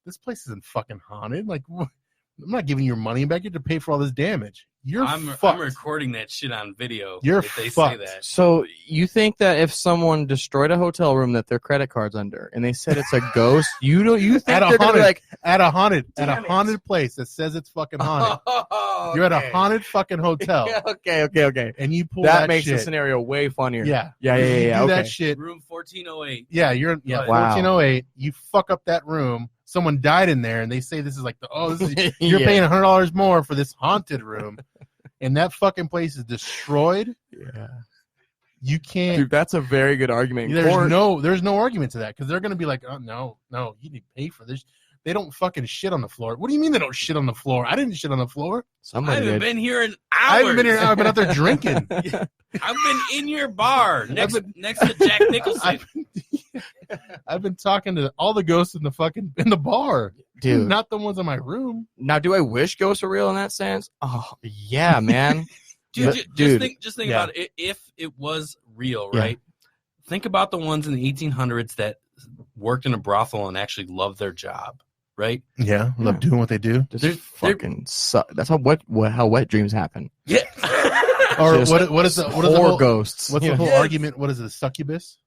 this place isn't fucking haunted? Like I'm not giving you your money back. You have to pay for all this damage. I'm fucked. recording that shit on video. You're if they fucked. say that. So you think that if someone destroyed a hotel room that their credit card's under, and they said it's a ghost, you think At a they're gonna be haunted- like, at a haunted Damn it. place that says it's fucking haunted. oh, You're at a okay. haunted fucking hotel, okay. and you pull That that makes shit. the scenario way funnier. Yeah, yeah. You do Okay. that shit. Room 1408. Yeah, you're Wow. 1408. You fuck up that room. Someone died in there, and they say this is like this is, you're Yeah. paying $100 more for this haunted room, and that fucking place is destroyed. Yeah. You can't. Dude, that's a very good argument. There's no argument to that because they're gonna be like, oh no, you need to pay for this. They don't fucking shit on the floor. What do you mean they don't shit on the floor? I didn't shit on the floor. I Somebody haven't did. been here in hours. I haven't been here. I've been out there drinking. I've been in your bar next to Jack Nicholson. I've been talking to all the ghosts in the bar, Dude. not the ones in my room. Now, do I wish ghosts were real in that sense? Oh, yeah, man. Dude, just think Yeah. about it. If it was real, Yeah. right? Think about the ones in the 1800s that worked in a brothel and actually loved their job, right? Yeah, love doing what they do. Just They're- fucking suck. That's how wet dreams happen. Yeah. Or Just what is the Poor ghosts. What's You the know? whole Yes. argument? What is it, a succubus?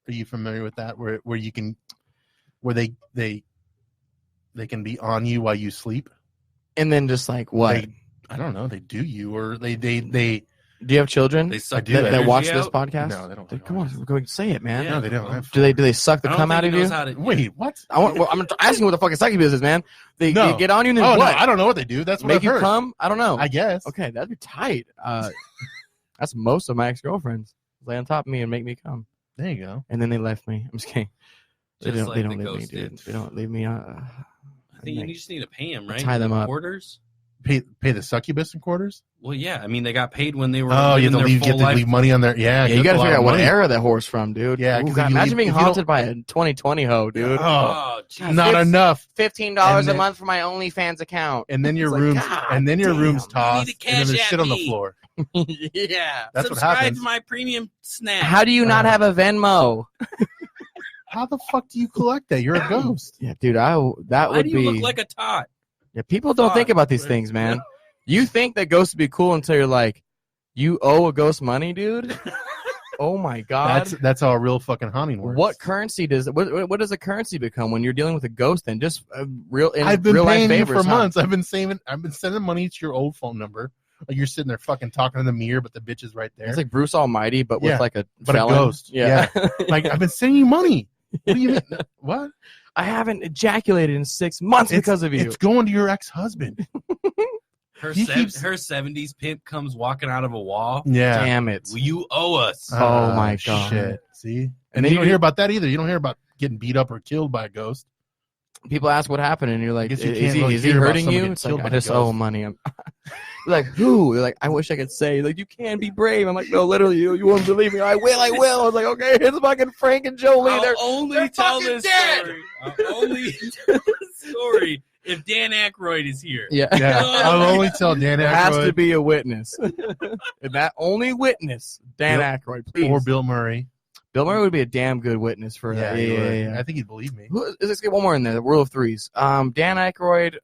Are you familiar with that? Where you can, where they can be on you while you sleep. And then just like what? I don't know. They do you, or they. Do you have children They suck do. the that energy watch this out. podcast? No, they don't. Dude, come on, go say it, man. Yeah. No, they don't. Do they suck the I don't cum think out he of you? knows how to- Wait, what? I'm asking what the fucking succubus is, man. They No. get on you and then Oh no, what? I don't know what they do. That's what Make I've you heard. come? I don't know. I guess. Okay, that'd be tight. That's most of my ex-girlfriends. Lay on top of me and make me come. There you go. And then they left me. I'm just kidding. They Just don't, like they the don't leave me, ghost dude. did. They don't leave me. I think you just need to pay them, right? Tie them up. Quarters. Pay the succubus in quarters. Well, yeah. I mean, they got paid when they were. Oh, you living have to their leave. You full have to life. leave money on there. Yeah, Yeah, you got to got figure out what era that horse from, dude. Yeah, Ooh, 'cause God, if you imagine leave- being if you don't- haunted by a 2020 hoe, dude. Oh, Oh, geez. not Fif- enough. $15 And a then- month for my OnlyFans account. And then your It's like, room's God and then your damn. room's You tossed, need to and then there's cash shit at on the me. floor. Yeah. That's what Subscribe happens. to my premium snack. How do you not have a Venmo? How the fuck do you collect that? You're a ghost. Yeah, dude, that Why would do you be. look like a tot? Yeah, people don't think Fuck. about these things, man. You think that ghosts would be cool until you're like, you owe a ghost money, dude? Oh my god. That's how a real fucking haunting works. What currency does what does a currency become when you're dealing with a ghost? Then just real I've been real life paying you favors, for huh? months. I've been sending money to your old phone number. Like you're sitting there fucking talking in the mirror, but the bitch is right there. It's like Bruce Almighty, but Yeah, with like a but a felon. ghost. Yeah. Like I've been sending you money. What do you mean? What? I haven't ejaculated in 6 months because of you. It's going to your ex-husband. Her He keeps- 70s pimp comes walking out of a wall. Yeah. Damn it. Well, you owe us. Oh my God. Shit. See? And And then you you don't hear about that either. You don't hear about getting beat up or killed by a ghost. People ask what happened, and you're like, guess you is can't really he hear about hurting somebody you? getting It's like, killed I by a just ghost. owe him money. You're like, who? They're like, I wish I could say. Like, you can be brave. I'm like, no, literally, you won't believe me. I will. I was like, okay, it's fucking Frank and Jolie. I'll They're only tell fucking this dead. story. I'll only tell this story if Dan Aykroyd is here. yeah. Yeah. I'll only tell Dan There has to Aykroyd be a witness. And that only witness, Dan Aykroyd, please. or Bill Murray. Bill Murray would be a damn good witness for that. he would. Yeah. I think he'd believe me. Let's get one more in there. The rule of threes. Dan Aykroyd.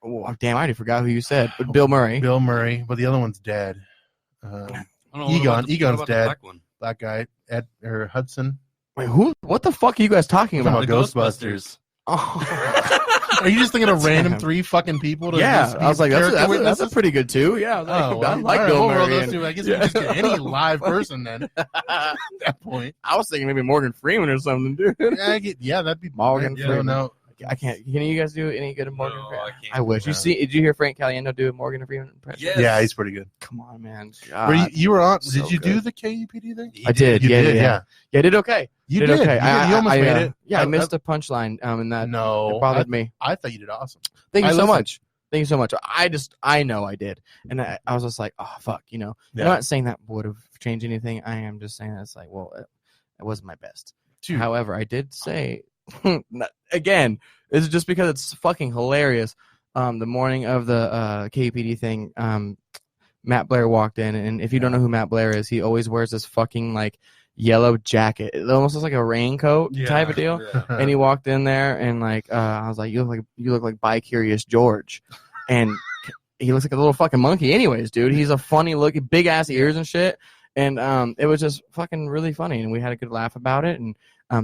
Oh, damn, I already forgot who you said. But Bill Murray. Bill Murray, but the other one's dead. I don't know, Egon's the dead. black one? That guy, Ed or Hudson. Wait, who? What the fuck are you guys talking Talking about? about Ghostbusters. Oh. Are you just thinking of random Damn. 3 fucking people? To Yeah, just be I was like, character that's a witnesses? pretty good too. Yeah, I was like, Oh, well, I like all right, Bill we'll roll Murray. those two. I guess we just get any live person then. At that point, I was thinking maybe Morgan Freeman or something, dude. yeah, that'd be Morgan yeah, Freeman. No, I can't. Can you guys do any good at Morgan No, Freeman? I can't. I wish. No. Did you hear Frank Caliendo do a Morgan Freeman impression? Yes. yeah, he's pretty good. Come on, man. Were God. you were on? so Did you do good. the KUPD thing? He I did. You Yeah, did, yeah. I did okay. You did did. okay. You almost made it. Yeah, I missed a punchline. In that. No, It bothered me. I thought you did awesome. Thank you I so listened. much. Thank you so much. I know I did, and I was just like, oh fuck, Yeah. I'm not saying that would have changed anything. I am just saying that it's like, well, it wasn't my best. Dude. However, I did say, again, it's just because it's fucking hilarious. The morning of the KPD thing, Matt Blair walked in, and if you don't know who Matt Blair is, he always wears this fucking like yellow jacket. It almost looks like a raincoat type of deal. Yeah. And he walked in there, and like I was like, you look like Bi-Curious George, and he looks like a little fucking monkey anyways, dude. He's a funny looking, big ass ears and shit. And it was just fucking really funny. And we had a good laugh about it. And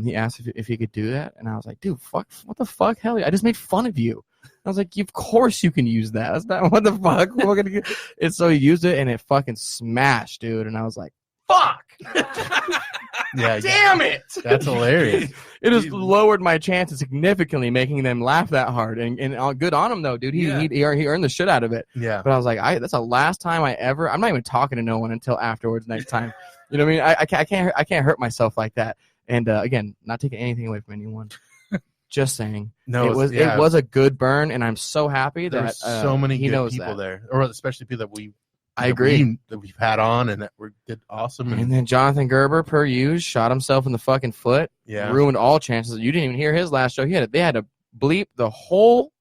he asked if he could do that. And I was like, dude, fuck, what the fuck? Hell yeah. I just made fun of you. I was like, of course you can use that. That's not what the fuck. We're gonna get. And so he used it and it fucking smashed, dude. And I was like, fuck. Yeah, damn it. That's hilarious. It has lowered my chances significantly, making them laugh that hard. And good on him though, dude. He earned the shit out of it. Yeah. But I was like, that's the last time I'm not even talking to no one until afterwards next time. You know what I mean? I can't hurt myself like that. And again, not taking anything away from anyone. Just saying. No, it was a good burn, and I'm so happy that there's so many good people there, or especially people that I agree that we've had on and that did awesome. And then Jonathan Gerber, per use, shot himself in the fucking foot. Yeah, ruined all chances. You didn't even hear his last joke. They had to bleep the whole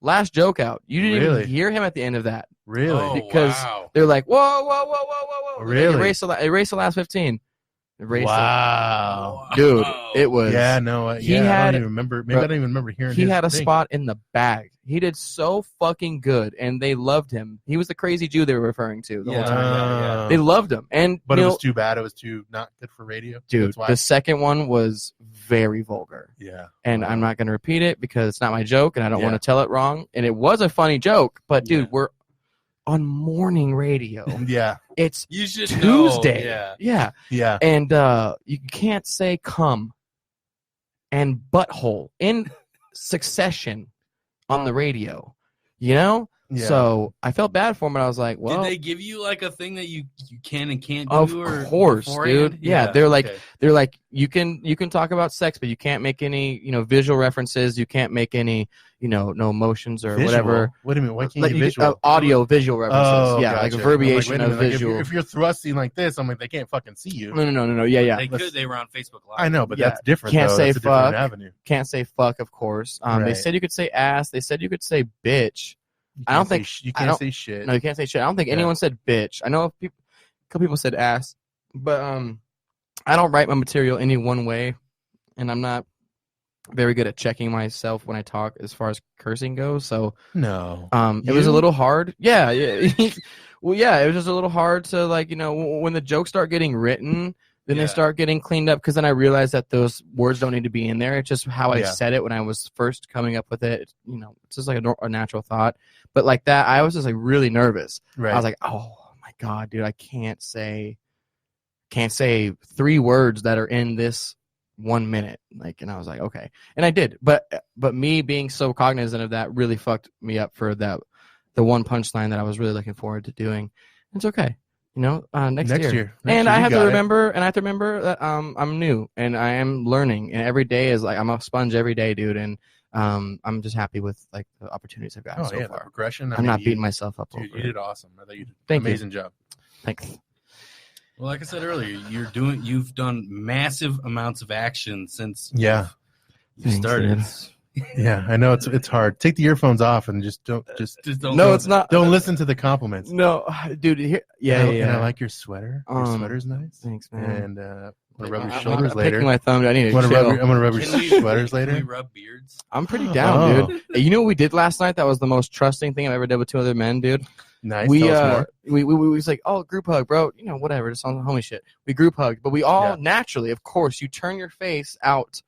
last joke out. You didn't even hear him at the end of that. Really? Because they're like, whoa. Really? Like, erase the last 15. Wow, dude, it was. Yeah, no, I don't even remember. Maybe I don't even remember hearing. He had a spot in the bag. He did so fucking good, and they loved him. He was the crazy Jew they were referring to the whole time. They loved him, but it was too bad. It was too not good for radio, dude. The second one was very vulgar. Yeah, and I'm not going to repeat it because it's not my joke, and I don't want to tell it wrong. And it was a funny joke, but dude, we're on morning radio. Yeah. It's you should Tuesday. Know. Yeah. And you can't say cum and butthole in succession on the radio. You know? Yeah. So I felt bad for him, and I was like, well. Did they give you like a thing that you can and can't do? Of course, dude. Yeah. They're like you can talk about sex, but you can't make any, visual references. You can't make any, no emotions or whatever. What do you mean? Why can't you visual? Audio, visual references. Oh, yeah, gotcha. like a verbiation of visual. If you're thrusting like this, I'm like, they can't fucking see you. No. Yeah. They could. They were on Facebook Live. I know, but that's different. Can't say that's fuck. Avenue. Can't say fuck, of course. Right. They said you could say ass. They said you could say bitch. I don't think you can't say shit. No, you can't say shit. I don't think anyone said bitch. I know a couple people said ass, but I don't write my material any one way, and I'm not very good at checking myself when I talk as far as cursing goes. So no, it was a little hard. Yeah. Well, yeah, it was just a little hard to when the jokes start getting written. Then they start getting cleaned up because then I realized that those words don't need to be in there. It's just how I said it when I was first coming up with it. It's just like a natural thought. But like that, I was just like really nervous. Right. I was like, oh my God, dude, I can't say 3 words that are in this 1 minute. And I was like, okay. And I did. But me being so cognizant of that really fucked me up for the one punchline that I was really looking forward to doing. It's okay. Next year. And I have to remember that I'm new and I am learning, and every day is like I'm a sponge every day, dude. And I'm just happy with like the opportunities I've gotten so far. The progression. I'm not beating myself up. Dude, over you did awesome. I thought you did an amazing job. Thanks. Well, like I said earlier, you've done massive amounts of action since you started. Yeah, I know it's hard. Take the earphones off and just don't. No, it's not. Don't listen to the compliments. No, dude. And I like your sweater. Your sweater's nice. Thanks, man. And I'm gonna rub your shoulders later. My thumb. I need to I'm gonna rub your sweaters later. Can we rub beards? I'm pretty down, dude. You know what we did last night? That was the most trusting thing I've ever did with 2 other men, dude. Nice. We was like, oh, group hug, bro. Whatever. Just on the homie shit. We group hugged, but we all naturally, of course, you turn your face out.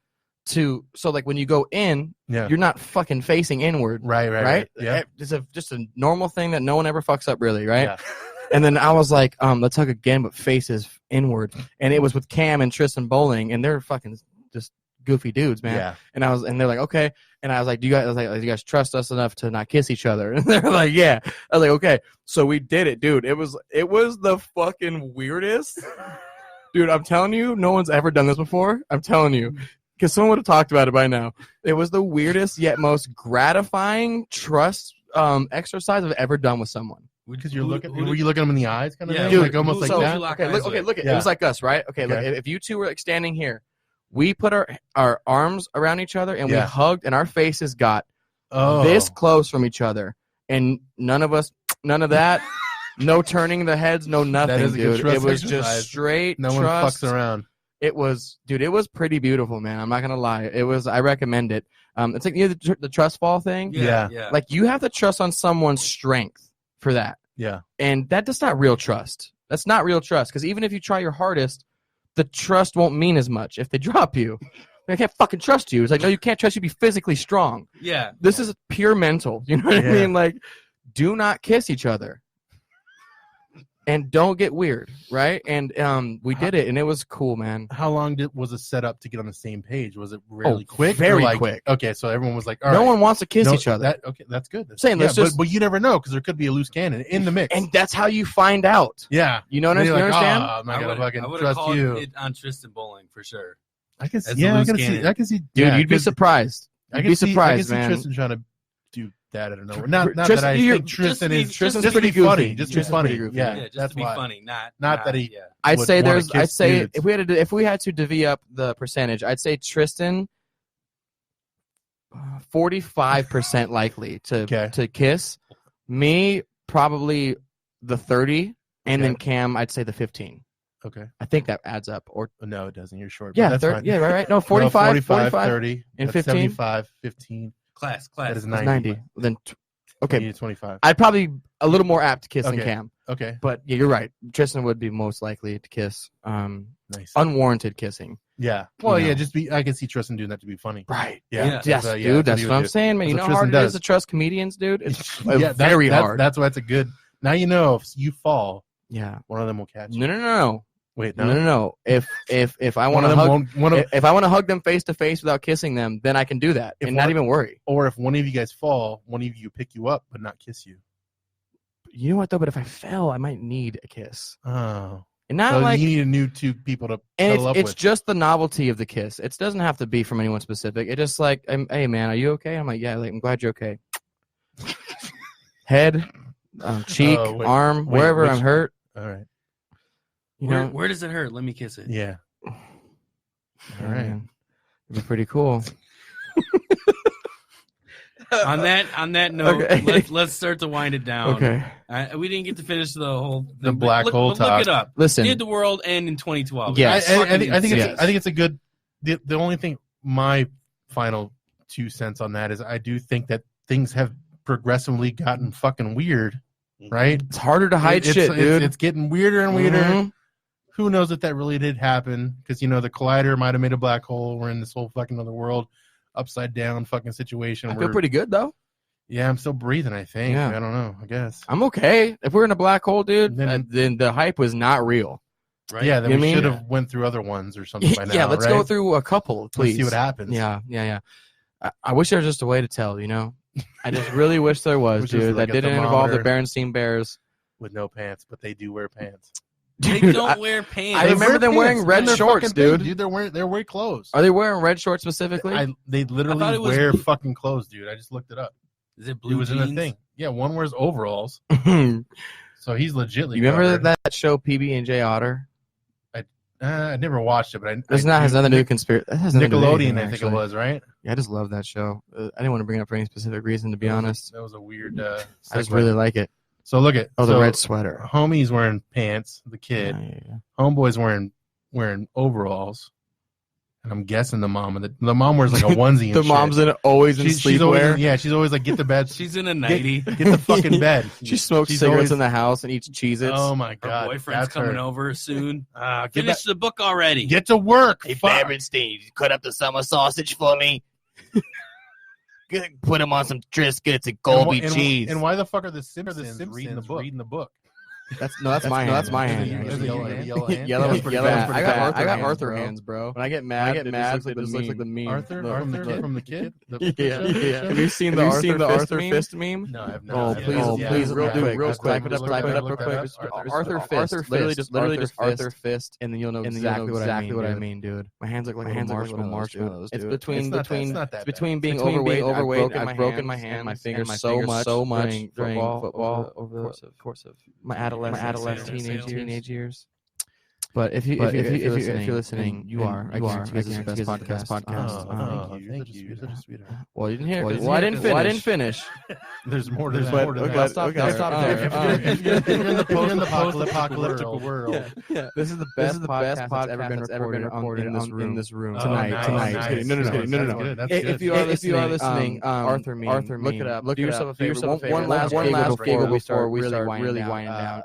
So like when you go in, you're not fucking facing inward, right? Yeah, it's just a normal thing that no one ever fucks up, really, right? Yeah. And then I was like, let's hug again, but faces inward. And it was with Cam and Tristan Bowling, and they're fucking just goofy dudes, man. Yeah. And they're like, okay. And I was like, do you guys trust us enough to not kiss each other? And they're like, yeah. I was like, okay. So we did it, dude. It was the fucking weirdest, dude. I'm telling you, no one's ever done this before. I'm telling you. Because someone would have talked about it by now. It was the weirdest yet most gratifying trust exercise I've ever done with someone. Because were you looking them in the eyes, kind of thing? Dude, like almost like that. Look. It was like us, right? Okay, look. If you two were like standing here, we put our arms around each other and we hugged, and our faces got this close from each other, and none of that. No turning the heads, no nothing, dude. It was just straight trust. No one fucks around. It was pretty beautiful, man. I'm not gonna lie. I recommend it. It's like the trust fall thing. Yeah. Like you have to trust on someone's strength. for that. Yeah. And that's not real trust. That's not real trust, because even if you try your hardest, the trust won't mean as much if they drop you. I can't fucking trust you. It's like, no, you can't trust you to be physically strong. Yeah. This is pure mental. You know what I Yeah. mean? Like, do not kiss each other. And don't get weird, right? And we did it, and it was cool, man. How long was it set up to get on the same page? Was it really quick? Very or like, quick. Okay, so everyone was like, all No right. one wants to kiss each other. Okay, that's good. Saying, let's just- but you never know, because there could be a loose cannon in the mix. And that's how you find out. yeah. You know what I Then mean? you're You like, understand? "Oh, I'm not I gonna would've fucking called trust you. it on Tristan Bowling for sure. I can see. As the Yeah, I loose can see. cannon. I can see. Dude, yeah, you'd be 'cause surprised. I You'd can be see. surprised, I can see man. Tristan trying to do that out of nowhere. Not Tristan, that I you're- think Tristan is. Tristan's just pretty to be funny. goofy. Just to be Tristan's funny. pretty goofy. Yeah, Just that's to be why. funny, Not that he- Yeah. I'd would say wanna kiss dudes. if we had to divvy up the percentage, I'd say Tristan 45% likely to kiss. Me probably the 30, and then Okay. Cam I'd say the 15. Okay. I think that adds up. Or No, it doesn't. You're short. yeah, but that's fine. yeah, right. No, No, 45, 30, and that's 15? 75, 15. Class. That is That's 90. 90. Then 20 okay, to 25. I'd probably a little more apt to kiss than Okay. Cam. Okay. But yeah, you're right. Tristan would be most likely to kiss. Nice. Unwarranted kissing. Yeah. Well, You know. yeah. I can see Tristan doing that to be funny. Right. Yeah. Yeah. Yes, yeah, dude. That's he what would I'm do. saying, man. That's You know what how hard Tristan it is does. to trust comedians, dude? It's Yeah, very hard. That's a good. Now you know if you fall, Yeah. one of them will catch you. No. Wait, No. If I One want of to them hug, won't. One of, if I want to hug them face to face without kissing them, then I can do that If and not one- even worry. or if one of you guys fall, one of you pick you up but not kiss you. You know what though? But if I fell, I might need a kiss, Oh, and not so like. you need a new two people to And cuddle up it's with. just the novelty of the kiss. It doesn't have to be from anyone specific. It's just like, hey man, are you okay? I'm like, yeah. Like, I'm glad you're okay. Head, cheek, Oh, wait, arm, wait, wherever which- I'm hurt. All right. You Where, know, where does it hurt? Let me kiss it. Yeah. all right. It'd be pretty cool. On that note, Okay. let's start to wind it down. Okay. We didn't get to finish the whole The black hole Look talk. it up. Listen, Did the world end in 2012? Yes. It's I fucking think insane. I think it's a good. The only thing, my final 2 cents on that is, I do think that things have progressively gotten fucking weird. Right? it's harder to hide It's- shit, dude. It's getting weirder and weirder. Mhm. Who knows if that really did happen? Because the collider might have made a black hole. We're in this whole fucking other world, upside down fucking situation. I where, feel pretty good though. Yeah, I'm still breathing. I think. Yeah. I don't know. I guess. I'm okay. If we're in a black hole, dude, Then- then the hype was not real. Right? Yeah, then You we mean- should have went through other ones or something by now. Yeah, let's right? go through a couple, please. Let's see what happens. Yeah. I wish there was just a way to tell, I just really wish there was, Which is dude. like That a didn't involve the thermometer. Berenstein Bears. With no pants, but they do wear pants. They Dude, don't wear pants. I remember them wearing pants. red They're shorts, fucking big, dude. They're wearing clothes. Are they wearing red shorts specifically? They I thought literally it was wear blue. fucking clothes, dude. I just looked it up. Is it It blue was jeans? in the thing. Yeah, one wears overalls, you so he's legitly. remember covered. that show PB&J Otter? I never watched it, but That's not has nothing to do with conspiracy. That has nothing to do with Nickelodeon. anything, I think it actually. was right. Yeah, I just love that show. I didn't want to bring it up for any specific reason, to be honest. That was a weird. I just segue. really like it. So look at Oh, the so red sweater. Homie's wearing pants. The kid. Yeah. Homeboy's wearing overalls. And I'm guessing the mom wears like a onesie. And The mom's always in she's always sleepwear. she's always like, get the bed. She's in a nightie. Get the fucking bed. She smokes She's cigarettes always- in the house and eats Cheez-Its. Oh my Her god, boyfriend's that's coming her. over soon. Get, Finish the book already. get to work. Fuck. Berenstein, cut up the summer sausage for me. Put them on some Triscuits and Colby cheese. And why the fuck are the Simpsons reading the book? That's my hand. That's my Is it hand. you- is it Yellow, you- yellow hand? Yellow Yeah, was pretty bad. I got hands, Arthur bro. hands, bro. When I get mad, it just looks like the meme. Arthur from the kid. Yeah. Have you seen the Arthur Fist meme? No, I have Oh, not. please, real quick. Just Type it up real look quick. that up. Arthur Fist. Literally just Arthur Fist, and then you'll know exactly what I mean, dude. My hands look like marshmallows. It's between being overweight. I've broken my hand, my fingers so much during football over the course of my adolescent teenage years. But if you're listening, you are. I guarantee this is the best podcast. Thank you. You're such a sweetheart. Well, you didn't hear. Well, I didn't finish. There's more to But that. I'll stop there. If you're in the post-apocalyptic world. Yeah. This is the best podcast that's ever been recorded in this room tonight. Nice. No. That's good. If you are listening, Arthur, look it up. Do yourself a favor. One last giggle before we start really winding down.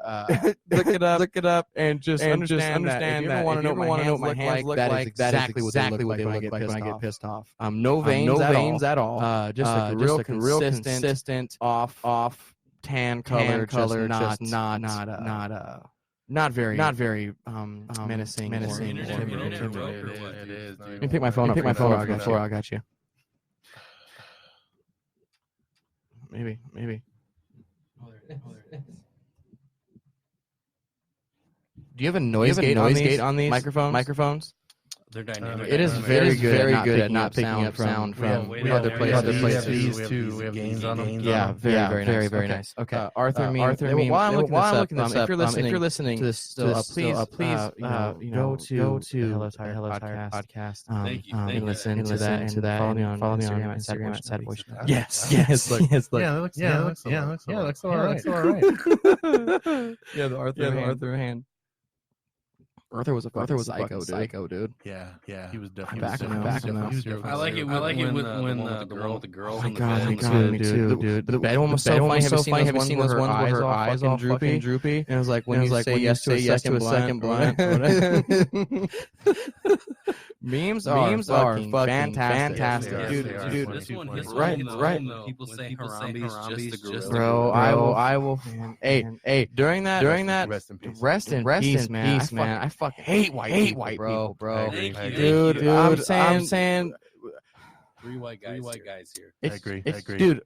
Look it up, and just understand that. If you ever want to know what my hands look like, that is exactly what they look like when I get pissed off. No veins at all. Just like a real consistent off tan color, just not very menacing. It is. Let me pick my phone up before I got you. Maybe. Do you have a noise gate on these microphones? They're dynamic. It is very good at not picking up sound from other places. These two, we have gains on them. Yeah, very nice. Okay, Arthur. While I'm looking this up, if you're listening to this, please go to HellaTiredpodcast. Thank you. And listen to that. Follow me on Instagram at Sad Voice. Yes. Looks all right. Yeah, the Arthur hand. Arthur was a psycho, dude. Yeah. He was definitely back him. I like it when the girl. Oh my god, me too, dude. The bed one was so funny. Have you seen those ones where her eyes all fucking droopy? And it was like when you say yes to a second blunt. Memes are fucking fantastic, dude. This one hits right. People say Harambe's just the bro. I will. Hey, during that, rest in peace, man. I fucking hate white people, bro. Dude, I'm saying. Three white guys here. I agree. Dude,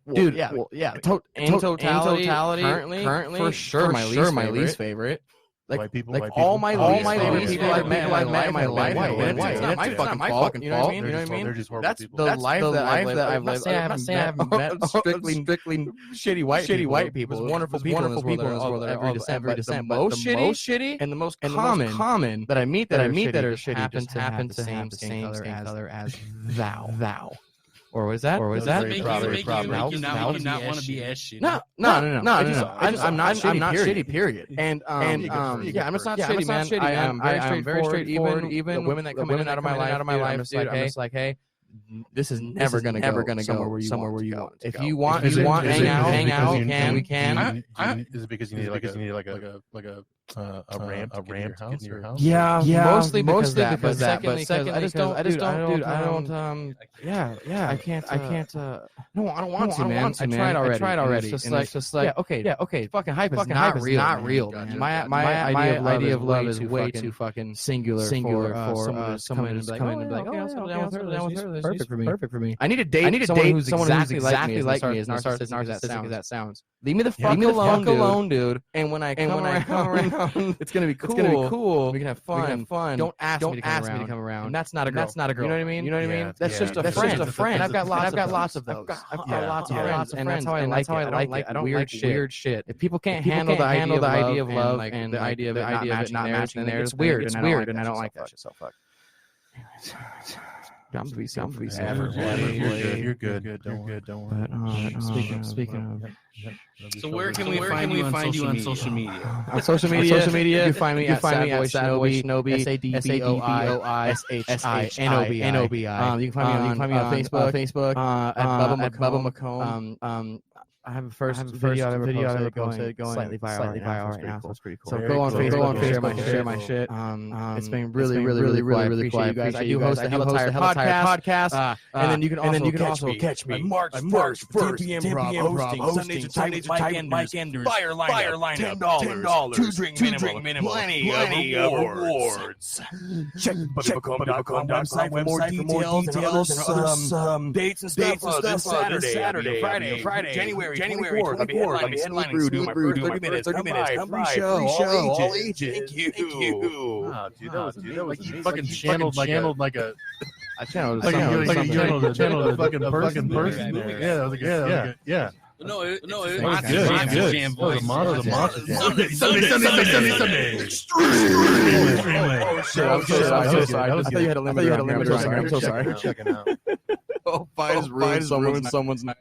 yeah. In totality, currently, for sure, my least favorite. Like all my favorite people I've met in my life. It's not my fucking fault. You know what I mean? That's the life that I've lived. I'm not saying I haven't met strictly shitty white people. There's wonderful people in this world that are every descent. But the most shitty and the most common that I meet that are shitty happen to have the same color as thou. Or was that? Probably. Not want to be as shitty. No. I'm not shitty. Period. And I'm just not shitty, man. I am very straight. Even women that come in and out of my life, I'm just like, hey, this is never gonna go somewhere where you want. If you want, hang out, we can. Is it because you need like a ramp to your house? Yeah, mostly because that. But secondly, I just don't. I can't. No, I don't want to, man. I tried already. It's just like, okay. Fucking hype is not real. My idea of love is way too fucking singular for someone to come in and be like, oh, down with her. Perfect for me. I need a date. Someone who's exactly like me as narcissistic as that sounds. Leave me the fuck alone, dude. And when I come around, it's gonna be cool. We can have fun. Don't ask me to come around. And that's not a girl. You know what I mean? That's just a friend. I've got lots of those. I've got lots of friends, and that's how I like it. I don't like weird shit. If people can't handle the idea of love and the idea of it not matching theirs, it's weird, and I don't like that shit. So fuck. I'm gonna be You're good. Don't worry. Speaking of. So where can we find you on social media? On social media, you find me at Sadboy Shinobi. SADBOISHINOBI. You can find me on Facebook at Bubba McComb. I have a first video that I posted going slightly viral right now, so it's pretty cool. So go on Facebook, share my shit. It's been really quiet, guys. I do host the HellaTired podcast, and then you can also catch me March 1st, 10 p.m. hosting Sundays with Mike Enders, Fire lineup, $10, 2 drink minimum, plenty of awards. Check BubbaMcComb.com for more details and other dates and stuff this Saturday, Friday, January 24th. I'll be headlining doing my first 30 minutes. Come by, free show, all ages. Thank you. Oh, dude, that was fucking channeled like a. I channeled a fucking person. Yeah, that was good. Yeah. No, it That was Monster good. Jam, That was good. Jam That was a voice. Monster Jam. Sunday. Oh shit! I'm so sorry. I thought you had a limiter. I'm so sorry. Checking out. Oh, fine has ruined someone's night.